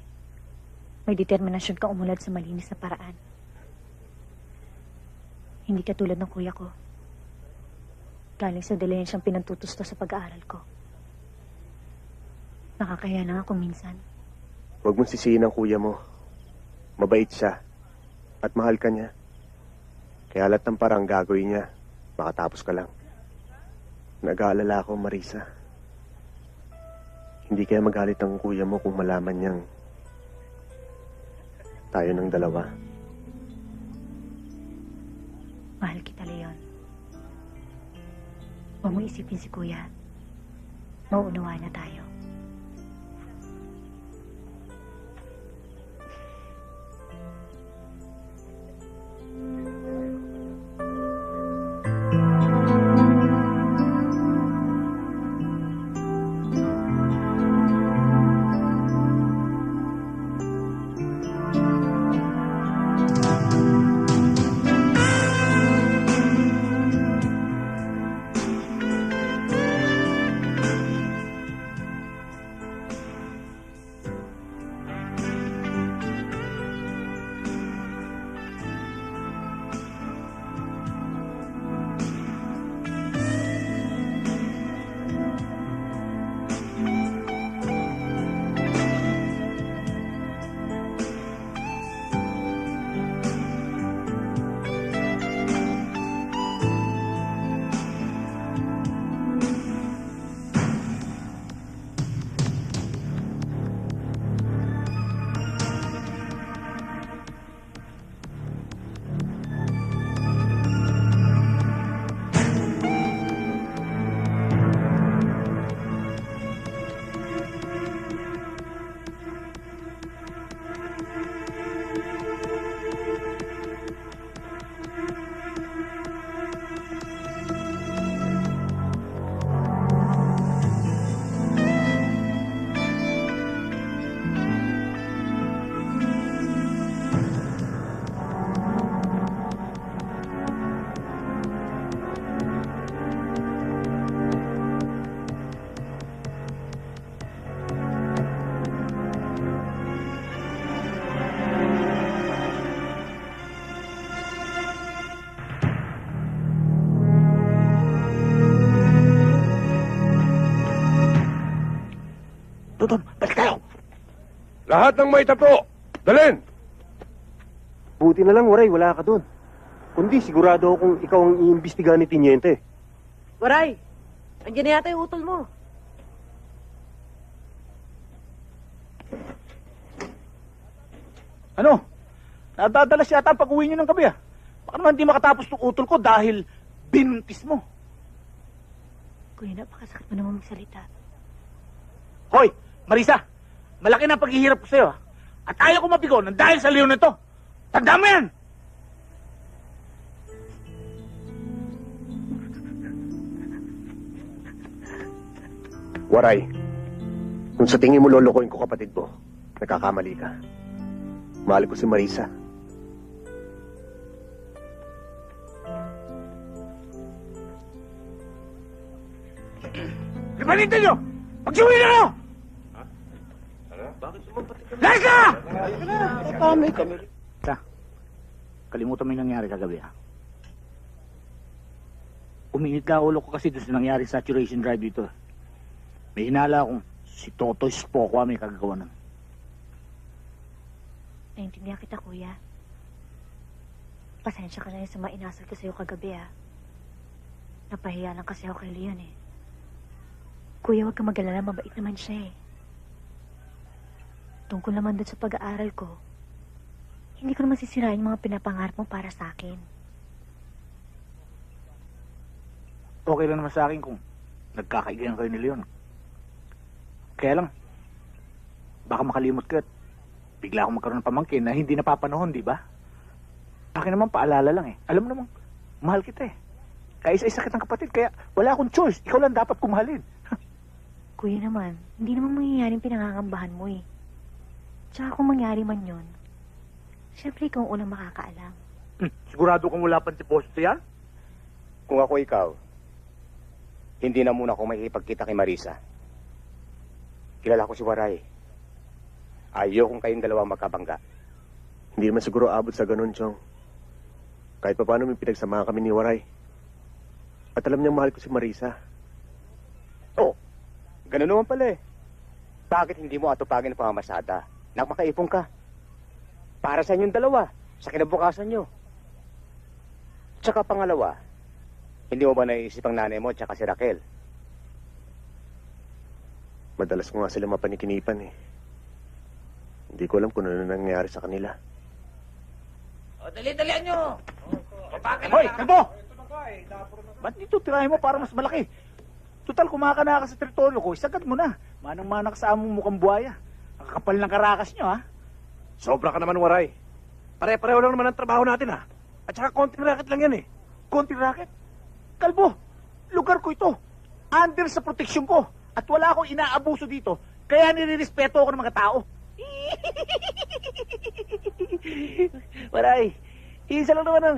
May determinasyon ka umunlad sa malinis na paraan. Hindi ka tulad ng kuya ko. Galing sa dalayan siyang pinantutusto sa pag-aaral ko. Nakakaya na nga kung minsan. Huwag mong sisihin ang kuya mo. Mabait siya. At mahal ka niya. Kaya lahat ng parang gagawin niya, makatapos ka lang. Nag-aalala ako, Marisa. Hindi kaya magalit ang kuya mo kung malaman niyang tayo ng dalawa. Mahal kita, Leon. Huwag mo isipin si kuya. Mauunawaan na tayo. Lahat ng may tato, dalhin! Buti na lang, Waray, wala ka doon. Kundi sigurado akong ikaw ang iimbestigahan ni Tiniente. Waray, andyan na yata yung utol mo. Ano? Nadadalas yata ang pag-uwi niyo ng gabi, ah. Baka naman hindi makatapos itong utol ko dahil binuntis mo. Kuya, napakasakit mo naman magsalita. Hoy, Marisa, malaki na ang paghihirap ko sa'yo, ah. At ayaw ko mabigo nang dahil sa leon na ito. Tandaan mo yan! Waray, kung sa tingin mo lolokohin ko kapatid mo, nagkakamali ka. Mahal ko si Marisa. Ibalitin nyo! Pagsiuwi na nyo! Lahat ka! Kalimutan mo yung nangyari kagabi, ha? Uminit ka ulo ko kasi doon sa nangyari saturation drive dito. May hinala akong si Totoy Spokwa may kagagawa nun. Naintindihan kita, kuya. Pasensya ka na yun sa mga inasal ko sa'yo kagabi, ah. Napahiya lang kasi ako kay Leon, eh. Kuya, huwag ka mag-alala, mabait naman siya, eh. Tungkol naman doon sa pag-aaral ko, hindi ko naman sisirain yung mga pinapangarap mo para sa akin. Okay lang naman sa akin kung nagkakaigan kayo ni Leon. Kaya lang, baka makalimot ka at bigla akong magkaroon ng pamangkin na hindi napapanahon, di ba? Akin naman paalala lang, eh. Alam mo namang, mahal kita, eh. Kaisa-isa kitang kapatid, kaya wala akong choice. Ikaw lang dapat kumahalin. Kuya naman, hindi naman mangyayaring pinangangambahan mo, eh. Tsaka kung mangyari man yun, syempre ikaw ang unang makakaalam. Sigurado kung wala pang deposito yan? Kung ako ikaw, hindi na muna ako makikipagkita kay Marisa. Kilala ko si Waray. Ayaw kung kayong dalawa magkabangga. Hindi naman siguro abot sa ganun, Chong. Kahit pa paano may pinagsamahan kami ni Waray. At alam niyang mahal ko si Marisa. Oh, ganun naman pala, eh. Bakit hindi mo atupagin ang pamamasada? Nang makaipon ka. Para sa inyong dalawa, sa kinabukasan nyo. Tsaka pangalawa, hindi mo ba naiisip ang nanay mo tsaka si Raquel? Madalas ko nga sila mapanikinipan, eh. Hindi ko alam kung ano nangyayari sa kanila. O, dali-dalian nyo! Hoy, kalbo! Ba't dito tirahin mo para mas malaki? Total, kumakana ka sa teritoryo ko, isagad mo na. Manang-manak sa among mukhang buhaya. Ang kakapal ng karakas nyo, ha? Sobra ka naman, Waray. Pare-pareho lang naman ang trabaho natin, ha? At saka konting racket lang yan, eh. Konti racket? Kalbo, lugar ko ito. Under sa proteksyon ko. At wala akong inaabuso dito. Kaya nirirespeto ako ng mga tao. Waray, isa lang naman ang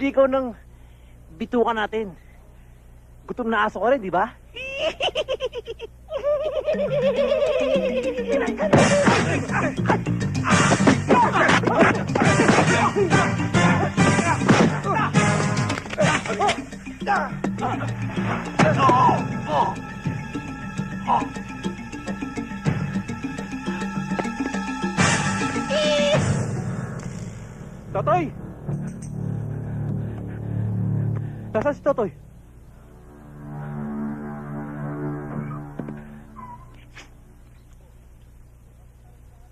likaw ng bitukan natin. Gutom na aso ka rin, di ba? Totoy! Nasaan si Totoy?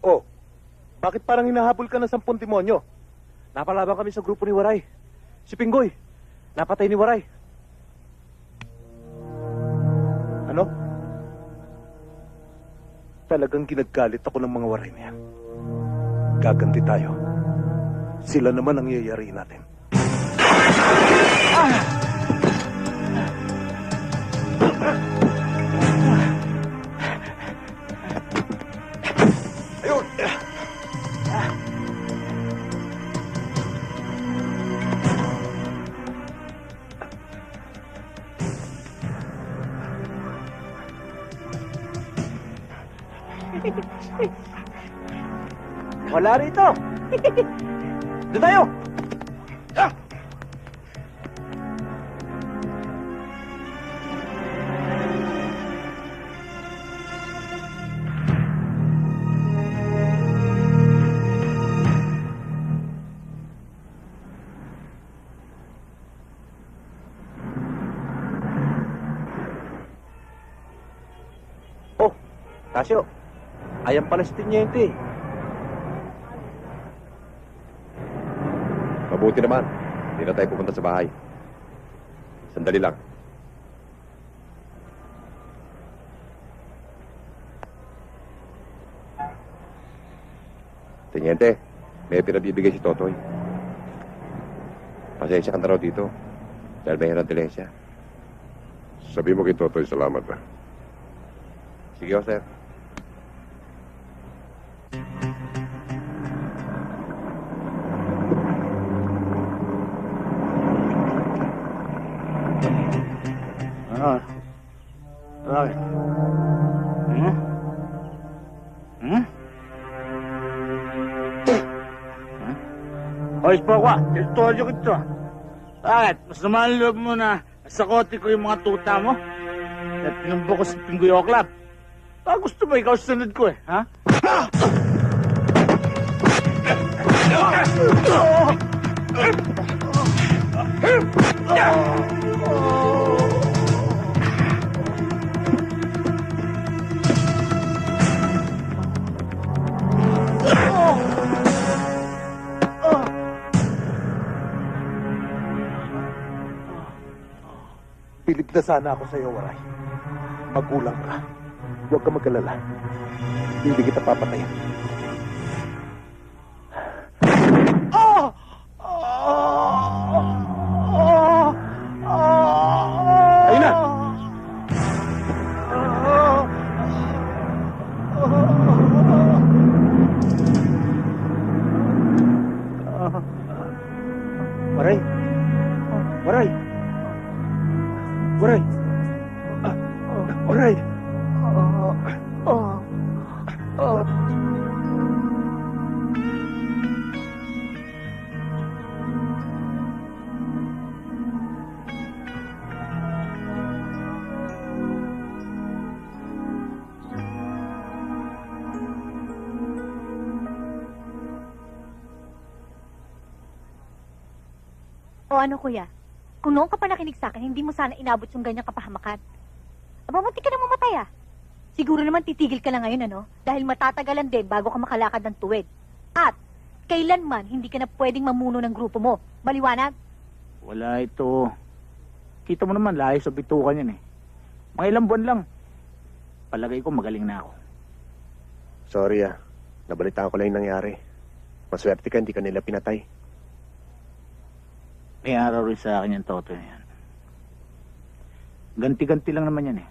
Oh, bakit parang hinahabol ka ng 10 demonyo? Napalaban kami sa grupo ni Waray. Si Pinggoy, napatay ni Waray. Ano? Talagang ginagalit ako ng mga Waray na yan. Gaganti tayo. Sila naman ang yayari natin. Ayun! Wala rito. Doon tayo. Ah! Kasyo, ayan pala si Tiniente. Mabuti naman. Hindi na tayo pupunta sa bahay. Sandali lang. Teniente, may pinabibigay si Totoy. Pasensya ka na raw dito. Dahil may hirang dilensya. Sabi mo kay Totoy, salamat na. Sige ho, sir. Bakit? Hmm? Hmm? Hoy, Spokwa, territoryo ko ito. Bakit? Mas naman loob mo na sa kote ko yung mga tuta mo? At pinumbo ko sa Pingguyo Club. Baka gusto mo ikaw sunod ko eh, ha? Pilip na sana ako sa iyo, Waray. Magulang ka. Huwag ka mag-alala. Hindi kita papatayin. Ayun na! Waray! Waray! Waray! Waray! O ano, kuya? Kung noon ka pa nakinig sa akin, hindi mo sana inabot yung ganyang kapahamakan. Aba, munti ka na mamatay ah. Siguro naman titigil ka na ngayon, ano? Dahil matatagalan din bago ka makalakad ng tuwid. At, kailanman hindi ka na pwedeng mamuno ng grupo mo. Maliwanag? Wala ito. Kita mo naman, layo sa bitukan yan eh. Mga ilang buwan lang. Palagay ko magaling na ako. Sorry nabalitaan ko lang yung nangyari. Maswerte ka, hindi ka nila pinatay. May araw rin sa akin yung Toto yan. Ganti-ganti lang naman yan eh.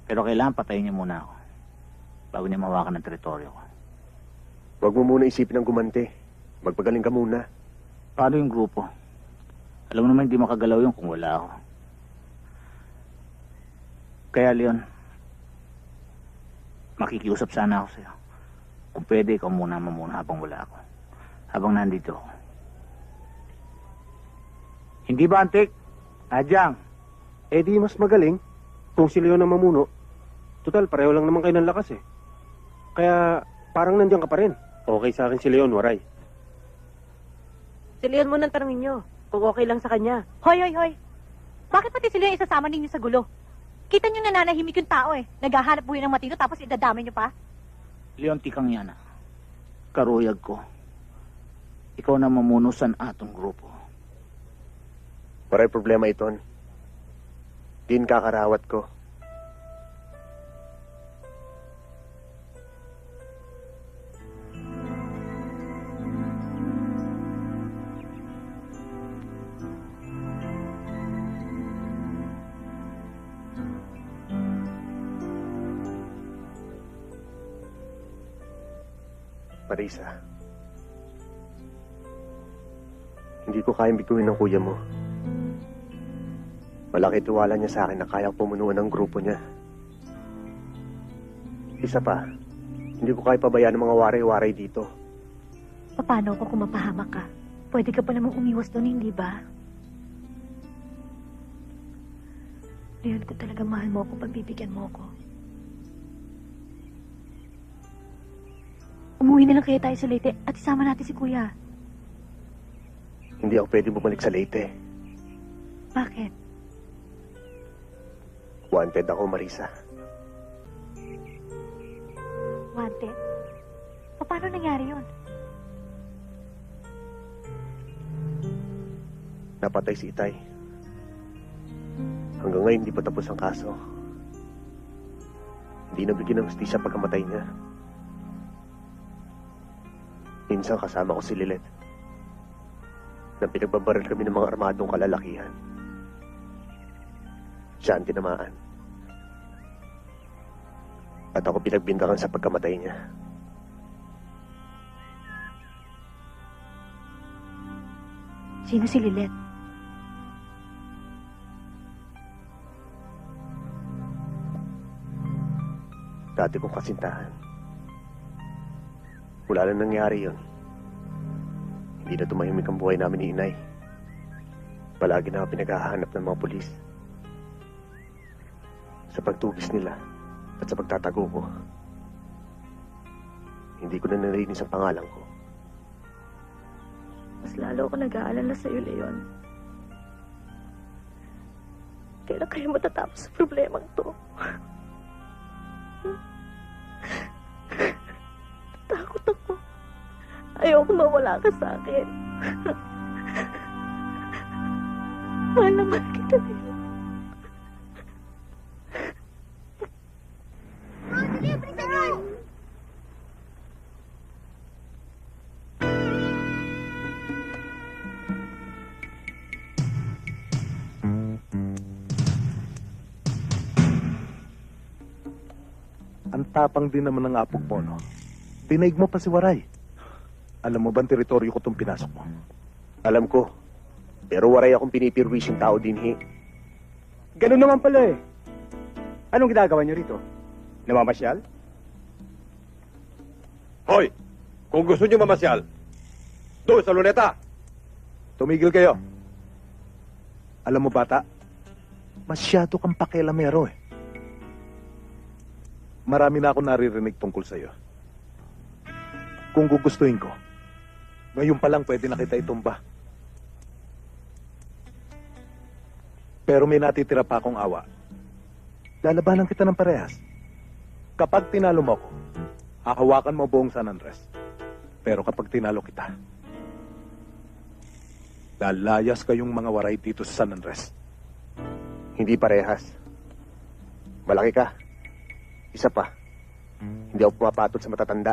Pero kailangan patayin niya muna ako bago niya mawakan ng teritoryo ko. Huwag mo muna isipin ng gumante. Magpagaling ka muna. Paano yung grupo? Alam mo naman hindi makagalaw yun kung wala ako. Kaya Leon, makikiusap sana ako sa'yo. Kung pwede, ikaw muna habang wala ako. Habang nandito ako. Hindi ba, Antik? Adyang. Eh di mas magaling kung si Leon ang mamuno. Total, pareho lang naman kayo ng lakas eh. Kaya parang nandiyan ka pa rin. Okay sa akin si Leon, Waray. Si Leon mo nang tanongin nyo kung okay lang sa kanya. Hoy, hoy, hoy. Bakit pati sila yung isasama ninyo sa gulo? Kita nyo nananahimik yung tao eh. Naghahanap buhay ng matino tapos idadami nyo pa. Leon, tikang yan ah. Karuyag ko. Ikaw na mamuno sa atong grupo. Waray problema iton. Din kakarawat ko. Marisa, hindi ko kayang bituin ng kuya mo. Malaki tiwala niya sa akin na kaya pumunuan ng grupo niya. Isa pa, hindi ko kaya pabayaan ng mga waray-waray dito. Paano ko kung mapahamak ka? Pwede ka pa namang umiwas doon, hindi ba? Leon, kung talaga mahal mo ako, pagbibigyan mo ako. Umuwi na lang kaya tayo sa Leyte at isama natin si Kuya. Hindi ako pwede bumalik sa Leyte. Bakit? Wanted ako, Marisa. Wanted? Paano nangyari yun? Napatay si Itay. Hanggang ngayon, hindi pa tapos ang kaso. Hindi nabigyan ng hustisya pagkamatay niya. Minsan kasama ko si Lilet. Nang pinagbabaril kami ng mga armadong kalalakihan. Siya ang tinamaan. At ako pinagbintangan sa pagkamatay niya. Sino si Lilet? Dati kong kasintahan. Wala lang nangyari yun. Hindi na tumahimik ang buhay namin ni Inay. Palagi na pinaghahanap ng mga pulis. Sa pagtugis nila at sa pagtatago ko, hindi ko na narinis ang pangalan ko. Mas lalo ako nag-aalala sa'yo, Leon. Kailan kayo matatapos sa problemang to? Takot ako. Ayoko mawala ka sa akin. Mahal na mahal kita, Leon. Ang tapang din naman ng apog mo, no? Tinaig mo pa si Waray. Alam mo bang teritoryo ko itong pinasok mo? Alam ko. Pero Waray akong pinipirwising tao din, he. Ganun naman pala eh. Anong ginagawa niyo rito? Namamasyal? Hoy! Kung gusto niyo mamasyal, doon sa luneta! Tumigil kayo. Alam mo, bata, masyado kang pakialamero eh. Marami na ako naririnig tungkol sa'yo. Kung gugustuhin ko, ngayon pa lang pwede na kita itumba. Pero may natitira pa akong awa. Lalabanan kita ng parehas. Kapag tinalo mo ako, hahawakan mo buong San Andres. Pero kapag tinalo kita, lalayas kayong mga Waray dito sa San Andres. Hindi parehas. Malaki ka. Isa pa. Hindi ako pumapatol sa matatanda.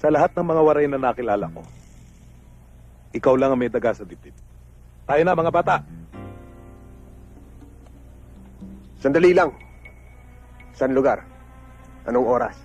Sa lahat ng mga Waray na nakilala ko, ikaw lang ang may daga sa dibdib. Tayo na, mga bata. Sandali lang. Saan lugar? Anong oras?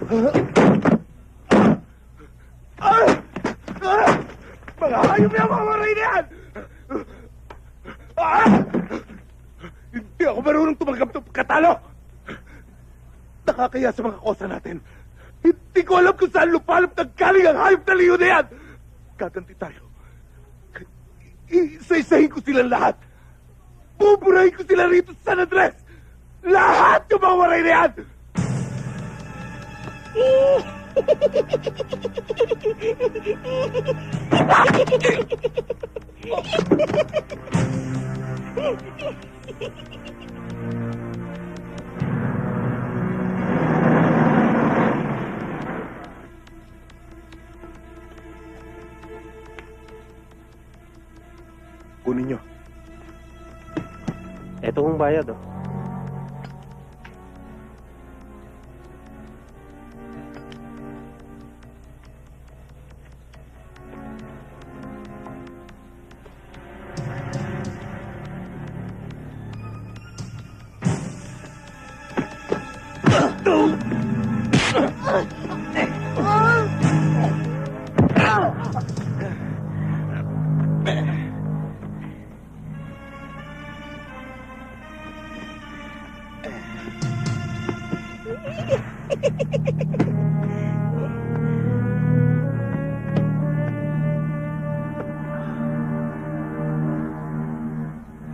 Mga hayop na mga maray na yan! Hindi ako marunong tumanggap ng pagkatalo! Nakakaya sa mga kosa natin. Hindi ko alam kung saan lupalop nagkaling ang hayop na Leon na yan! Gaganti tayo. Isa-isahin ko silang lahat. Buburahin ko sila rito sa San Andres! Lahat yung mga maray na yan! Kunin nyo. Ito ang bayad, oh.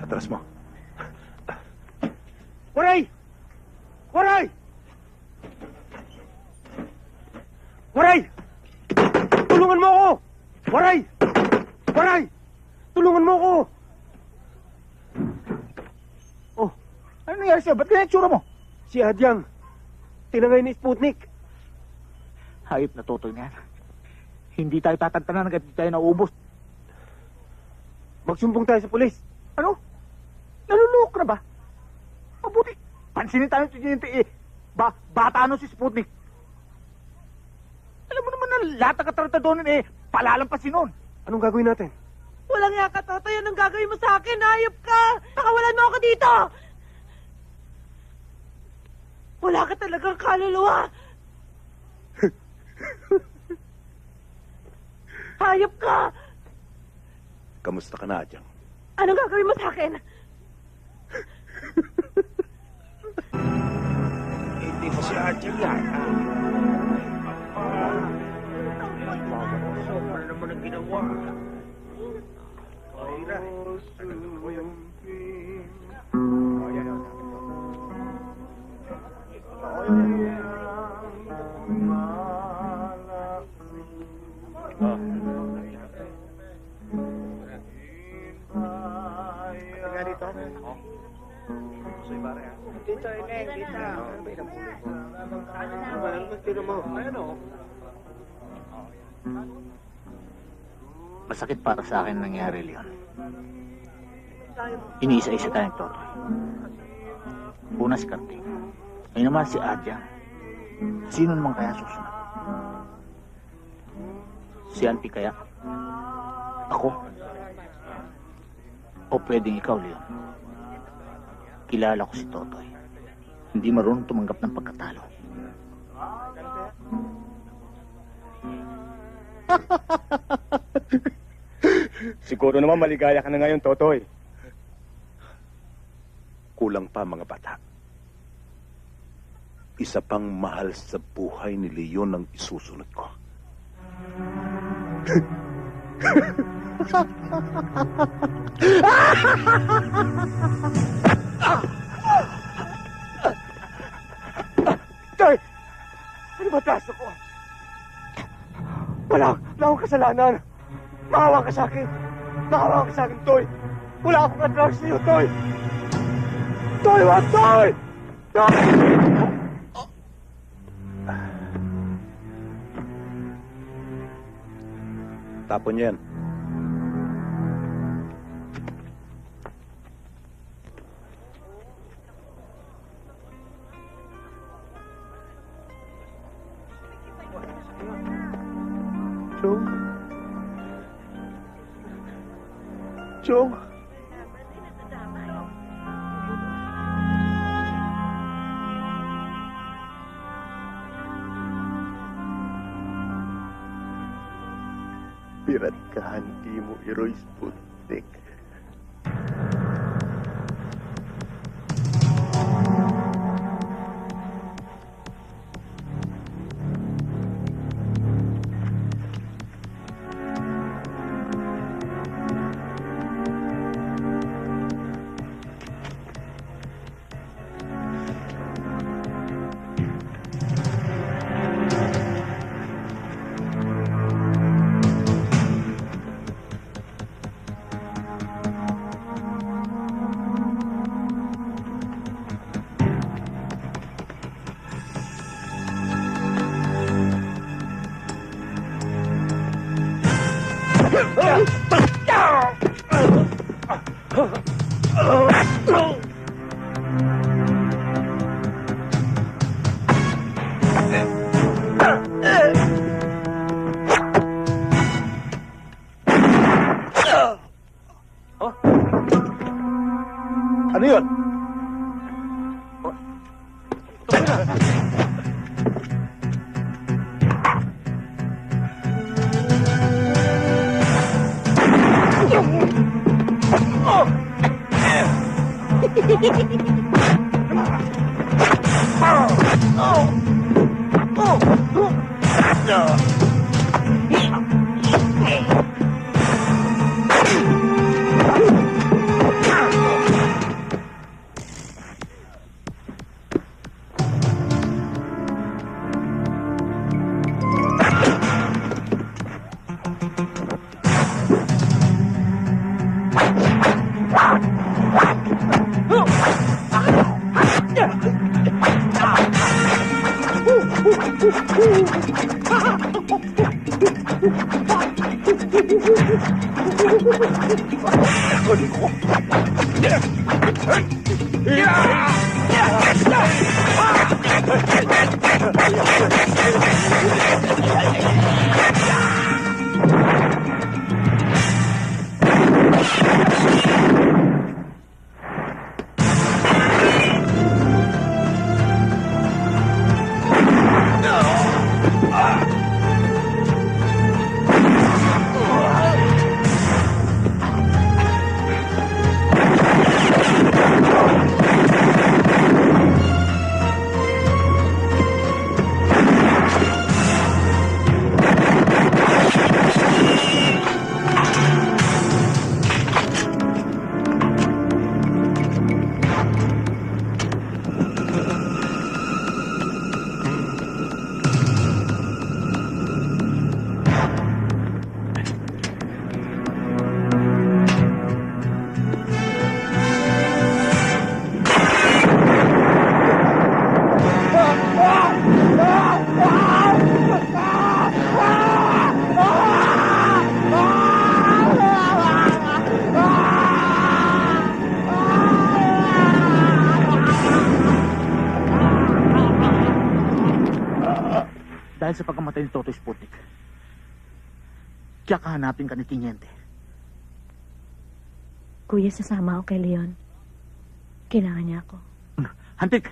Atras mo. Waray! Waray! Waray! Tulungan mo ako! Waray! Waray! Tulungan mo ako! Oh, ano nangyari sa'yo? Ba't ganyan tsura mo? Si Adyang, tinangay ni Sputnik. Hayop na totoy na yan. Hindi tayo tatantanan hanggang hindi tayo naubos. Magsumbong tayo sa pulis. Ano? Nalulok na ba? Mabuti. Pansinin tayo sa gininte eh. Bata ano si Sputnik? Alam mo naman na lahat ng kataratadonin eh, palalampasin nun. Anong gagawin natin? Walang yaka, Totoy. Anong gagawin mo sa akin? Hayop ka! Pakawalan mo ako dito! Wala ka talagang kaluluwa! Hayop ka! Kamusta ka na, Adyang? Anong gagawin mo sa akin? Hindi mo si Adyang yan. Ano naman ang ginawa? Masakit para sa akin nangyari, Leon. Iniisa-isa tayong Totoy. Una si Carting. Ay naman si Adya. Sino naman kaya susunod? Si Alpi kaya? Ako? O pwedeng ikaw, Leon? Kilala ko si Totoy. Hindi marunong tumanggap ng pagkatalo. Siguro naman maligaya ka na ngayon, Totoy. Kulang pa, mga bata. Isa pang mahal sa buhay ni Leon ang isusunod ko. Toy! Ano ba taas ako? Wala akong kasalanan. Maawa ka sa akin. Maawa ka sa akin, Toy. Wala akong katrabaho sa iyo, Toy. Toy, wag, Toy! Toy! Tapon niyo yan. Chong? Chong? Pirat ka, hindi mo Iroy Sputnik. Ano yun? Dahil sa pagkamatay ni Totoy Sputnik, kaya kahanapin ka ni Tiniente. Kuya, sasama ako kay Leon. Kailangan niya ako. Hantik,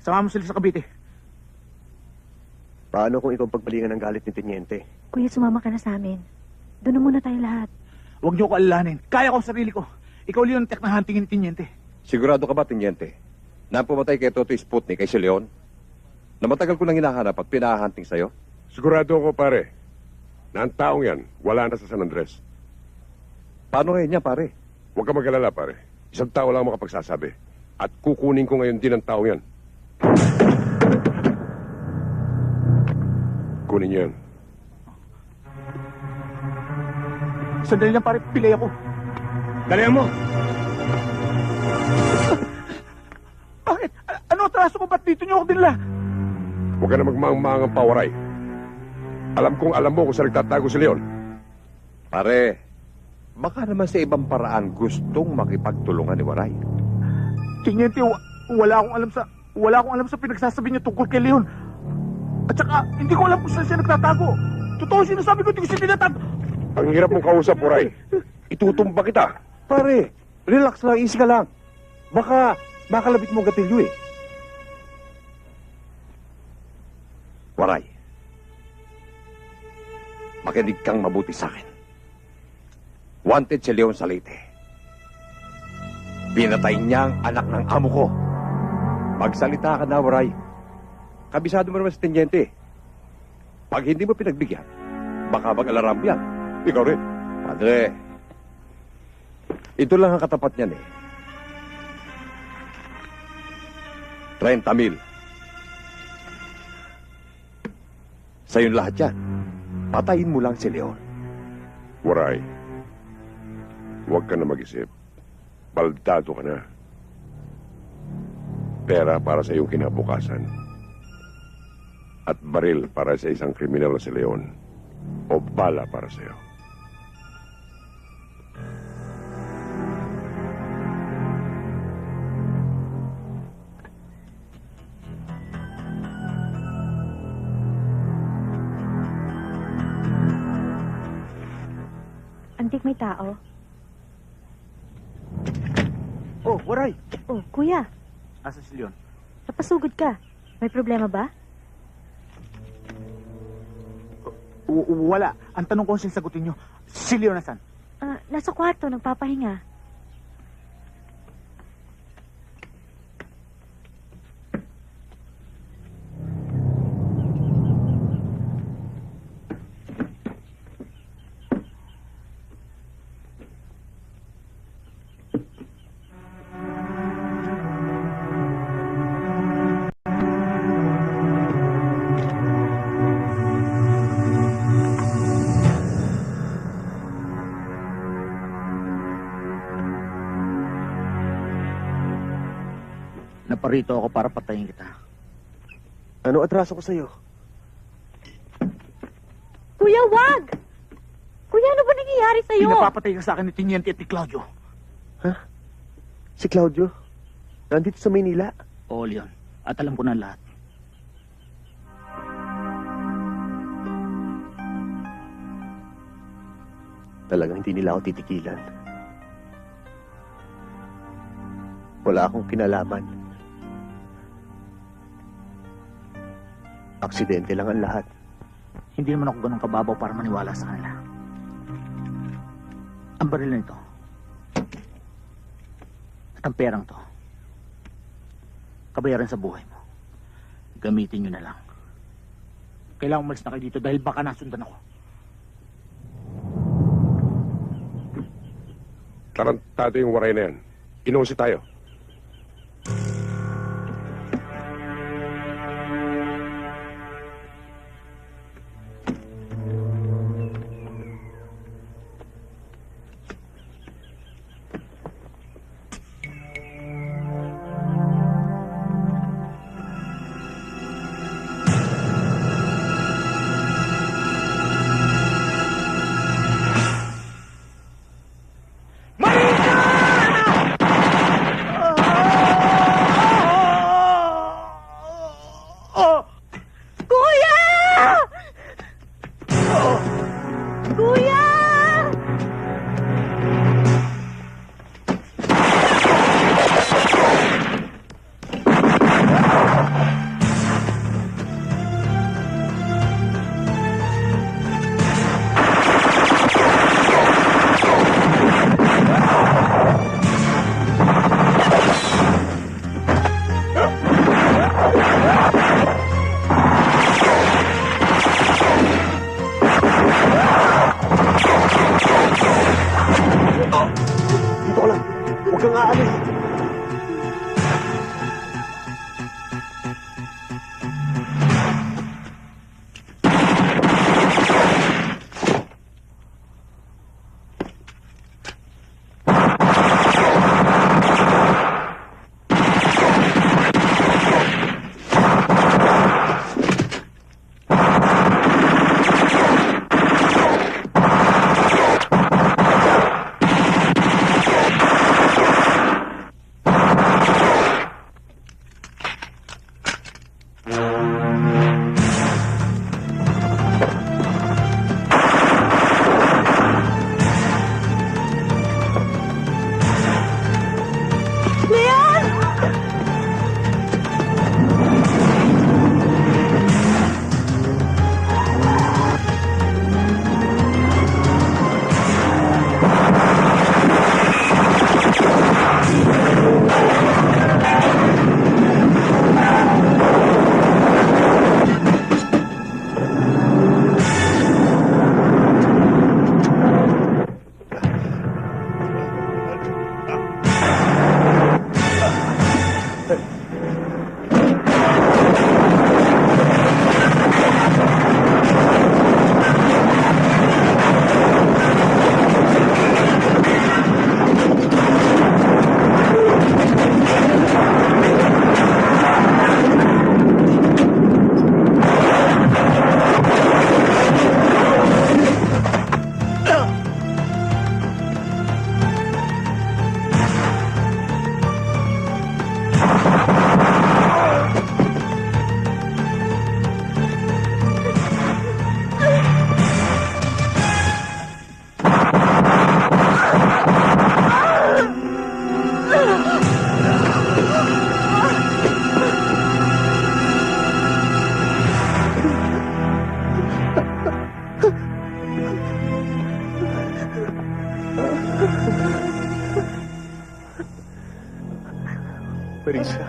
sama mo sila sa Cavite. Paano kung ikaw pagbalingan ng galit ni Teniente? Kuya, sumama ka na sa amin. Doon na muna tayo lahat. Huwag niyo ko alalahanin. Kaya ko ang sarili ko. Ikaw, Leon, tek na huntingin ni Tiniente. Sigurado ka ba, Tiniente, na pumatay kay Totoy Sputnik kay si Leon? Na matagal ko nang hinahanap at pinahahanting sa'yo? Sigurado ako, pare, na ang taong yan, wala na sa San Andres. Paano ngayon niya, pare? Huwag ka mag-alala, pare. Isang tao lang makapagsasabi. At kukunin ko ngayon din ang taong yan. Kunin niyo yan. Sandali lang, pare. Pilay ako. Dalihan mo! Bakit? Ano atraso ko? Ba't dito niyo ako dinala? Huwag ka na magmaang-maangang pawaray. Alam kong alam mo kung saan nagtatago si Leon. Pare, baka naman sa ibang paraan gustong makipagtulungan ni Waray. Tiniente, wala akong alam sa pinagsasabi niya tungkol kay Leon. At saka, hindi ko alam kung saan siya nagtatago. Totoo sinasabi ko, hindi ko siya tinatago. Ang hirap mong kausap, Waray. Itutumba kita. Pare, relax lang, easy ka lang. Baka makalabit mo gatilyo eh. Waray, makinig kang mabuti sa akin. Wanted si Leon sa Leyte. Pinatay niya ang anak ng amo ko. Magsalita ka na, Waray. Kabisado mo naman sa tenyente. Pag hindi mo pinagbigyan, baka mag-alaram yan. Ikaw rin. Padre, ito lang ang katapat niyan eh. 30,000. Sa'yo lahat yan. Patayin mo lang si Leon. Waray, huwag ka na mag-isip. Baldado ka na. Pera para sa iyong kinabukasan. At baril para sa isang kriminal na si Leon. O bala para sa iyo. Antik, may tao. Oh, Waray! Oh, kuya, Asa si Leon? napasugod ka. May problema ba? Wala. Ang tanong ko siyang sagutin nyo. Si Leon nasan? Nasa kwarto, nagpapahinga. Naparito ako para patayin kita. Ano atraso ko sa'yo? Kuya, wag! Kuya, ano ba nangyayari sa'yo? Pinapapatay ka sa akin ni Tiniente at ni Claudio. Ha? Si Claudio? Nandito sa Maynila? Oo, Leon. At alam ko na lahat. Talagang hindi nila ako titikilan. Wala akong kinalaman. Aksidente lang ang lahat. Hindi naman ako ganun kababaw para maniwala sa kanila. Ang baril na ito at ang perang to, kabayaran sa buhay mo. Gamitin nyo na lang. Kailangan umalis na kayo dito dahil baka nasundan ako. Tarantado yung Waray na yan. Inuusi tayo. Marisa.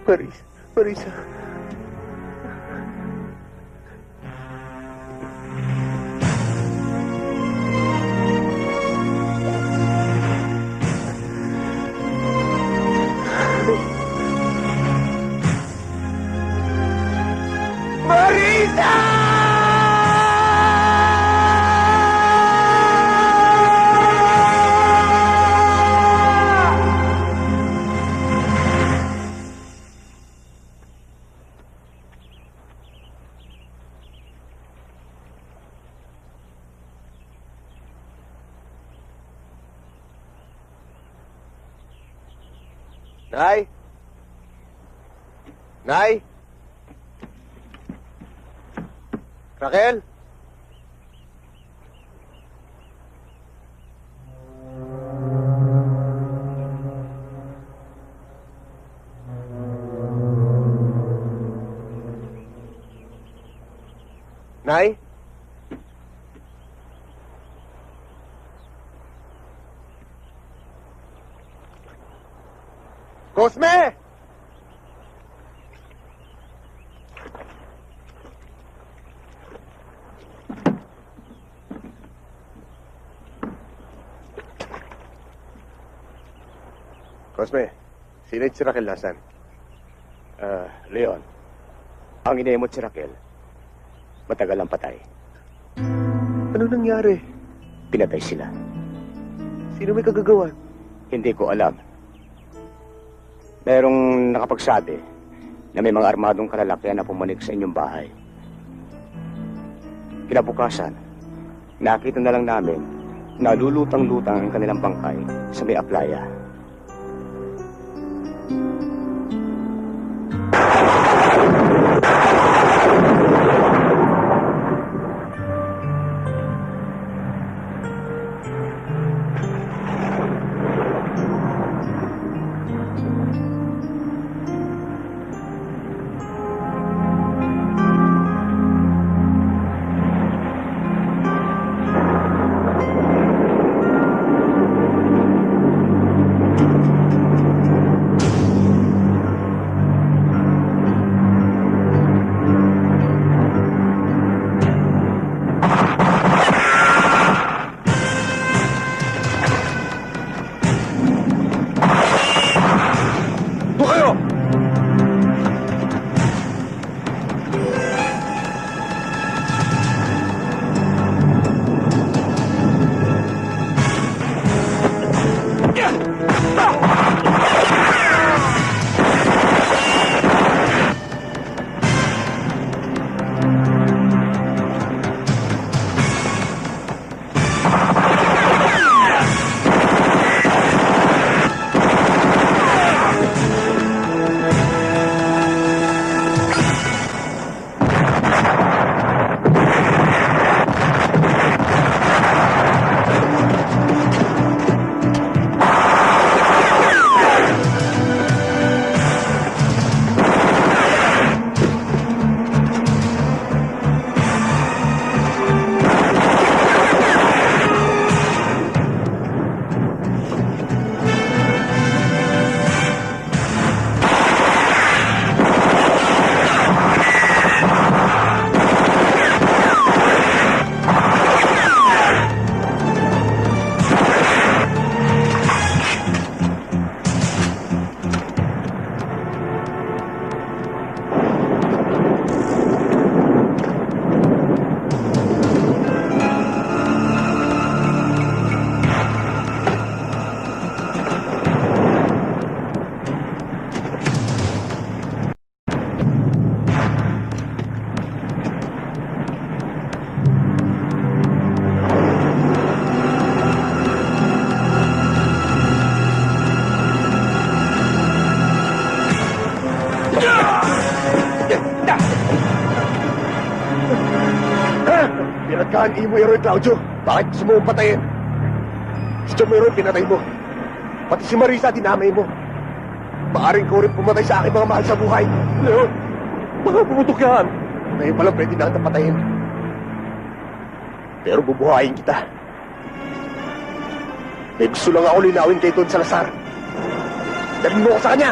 Marisa. Nay? Nay? Raquel? Nay? Cosme! Cosme, sino si Raquel nasan? Leon, ang inemot si Raquel, matagal ang patay. Ano nangyari? Pinatay sila. Sino may kagagawan? Hindi ko alam. Merong nakapagsabi na may mga armadong kalalakihan na pumanik sa inyong bahay. Kinabukasan, nakita na lang namin na lulutang-lutang ang kanilang bangkay sa may aplaya. Pinagkaan mo yung Claudio. Bakit gusto mo patayin? Si Chomero pinatay mo. Pati si Marisa dinamay mo. Maaring ko rin pumatay sa aking mga mahal sa buhay. Leon, baka pumutok yan. Ngayon palang pwede na kita patayin. Pero bubuhayin kita. May gusto lang ako linawin kay Don Salazar. Dalhin mo ko sa kanya!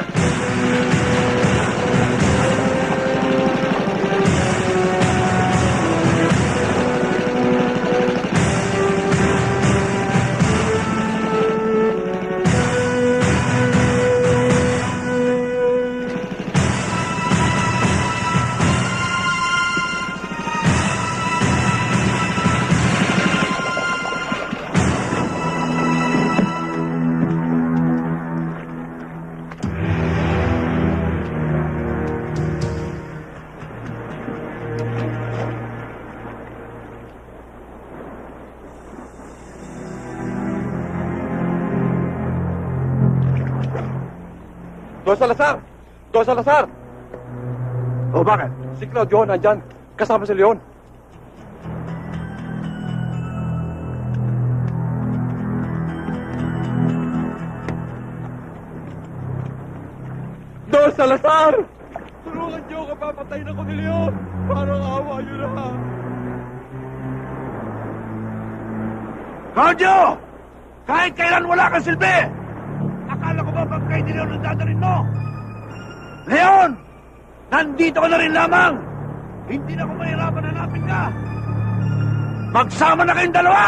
Don Salazar! Don Salazar! O bakit? Si Claudio nandyan. Kasama si Leon. Don Salazar! Tulungan niyo ako, papatayin ako ni Leon. Parang awa niyo na. Claudio! Kahit kailan wala kang silbi! Akala ko ba pag kayo ni Leon ang dadarin mo? Leon! Nandito ka na rin lamang! Hindi na ako mahirapan hanapin ka! Magsama na kayong dalawa!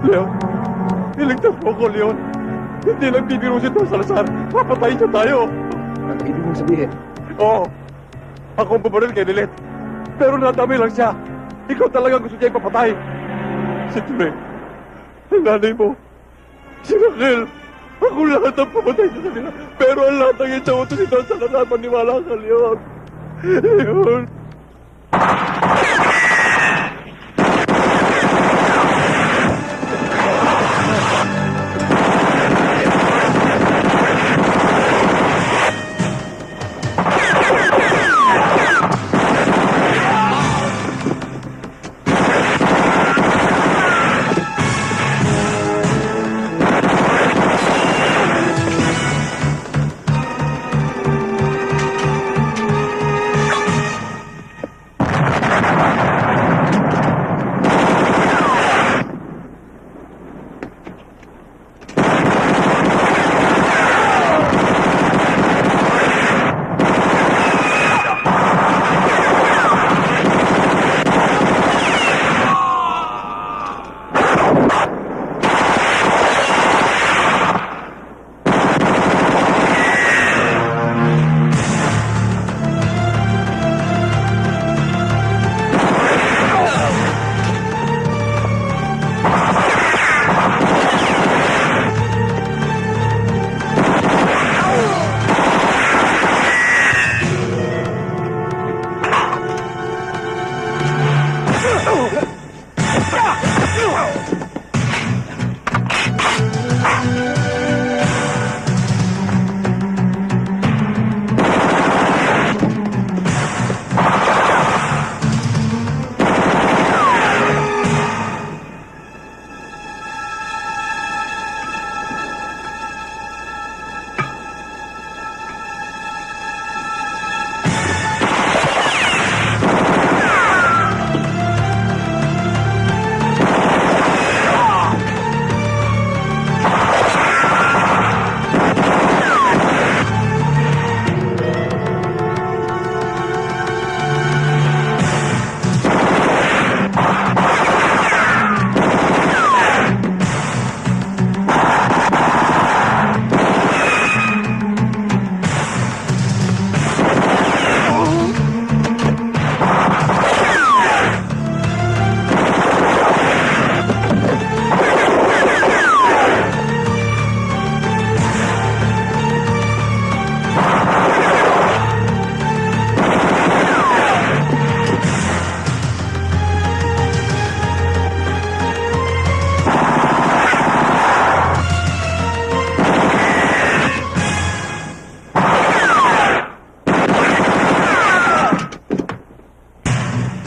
Leon, iligtas mo ko, Leon. Hindi lang bibiro si Don Salazar. Papatayin niya tayo. Ang ibig mong sabihin? Oo. Ako ang bumaril kay Lilet. Pero nadami lang siya. Ikaw talaga gusto niya ipapatay. Si Ture, ang nanay mo, si Raquel, ako lahat ang pumatay sa kanila. Pero ang lahat ng itsaw ito si Don Salazar, maniwala ka, Leon. Leon.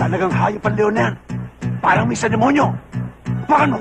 Talagang hayop ang Leon na yan. Parang may sa demonyo. Pakan mo!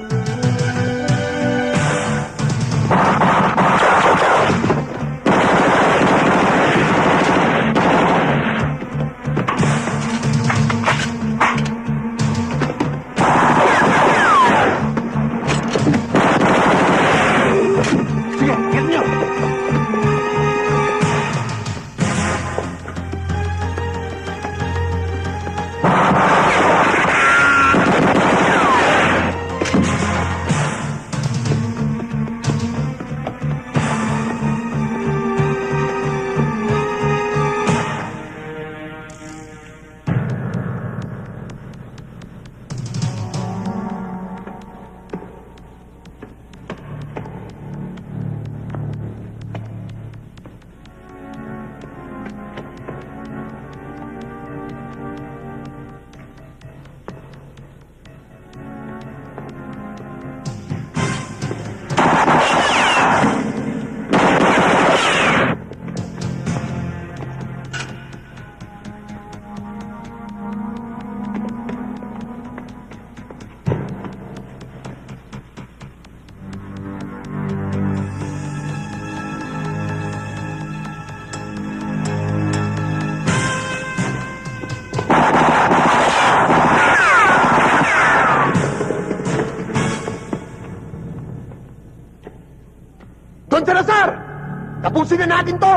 Tapusin na natin to!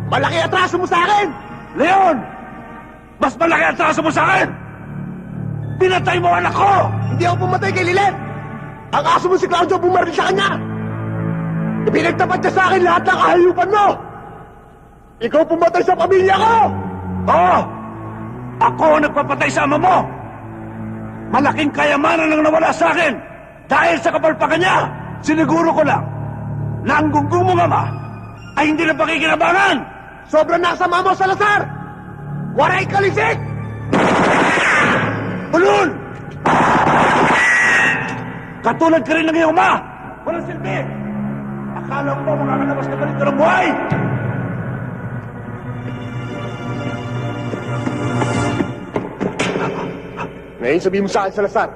Malaki atraso mo sa akin! Leon! Mas malaki ang traso mo sa akin! Pinatay mo anak ko! Hindi ako pumatay kay Lilet! Ang aso mo si Claudio bumaril sa kanya! Ipinagtapat niya sa akin lahat ng kahayupan mo! Ikaw pumatay sa pamilya ko! Oo! Ako ang nagpapatay sa ama mo! Malaking kayamanan ang nawala sa akin dahil sa kapalpakan niya! Siniguro ko lang na ang gunggong mong ama ay hindi na pakikinabangan! Sobrang nasama mo, Salazar! Waray kalisik! Ulul! Katulad ka rin ng iyong ama! Walang silbi! Akala ko ba makakalabas ka pa rito ng buhay? Ngayon sabihin mo sa akin, Salazar,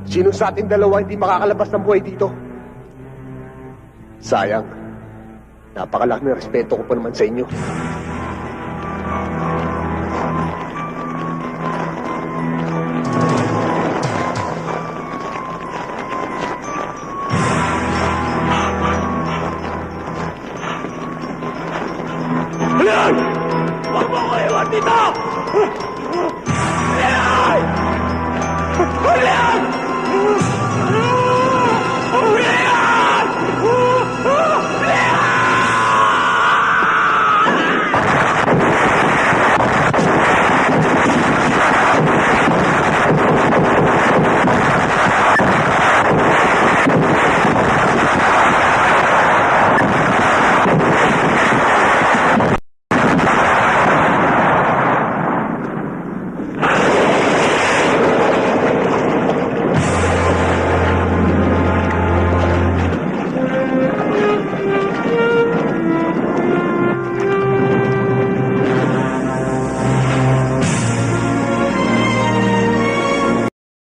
sino sa ating dalawa hindi makakalabas ng buhay dito? Sayang. Napakalaki ng respeto ko pa naman sa inyo.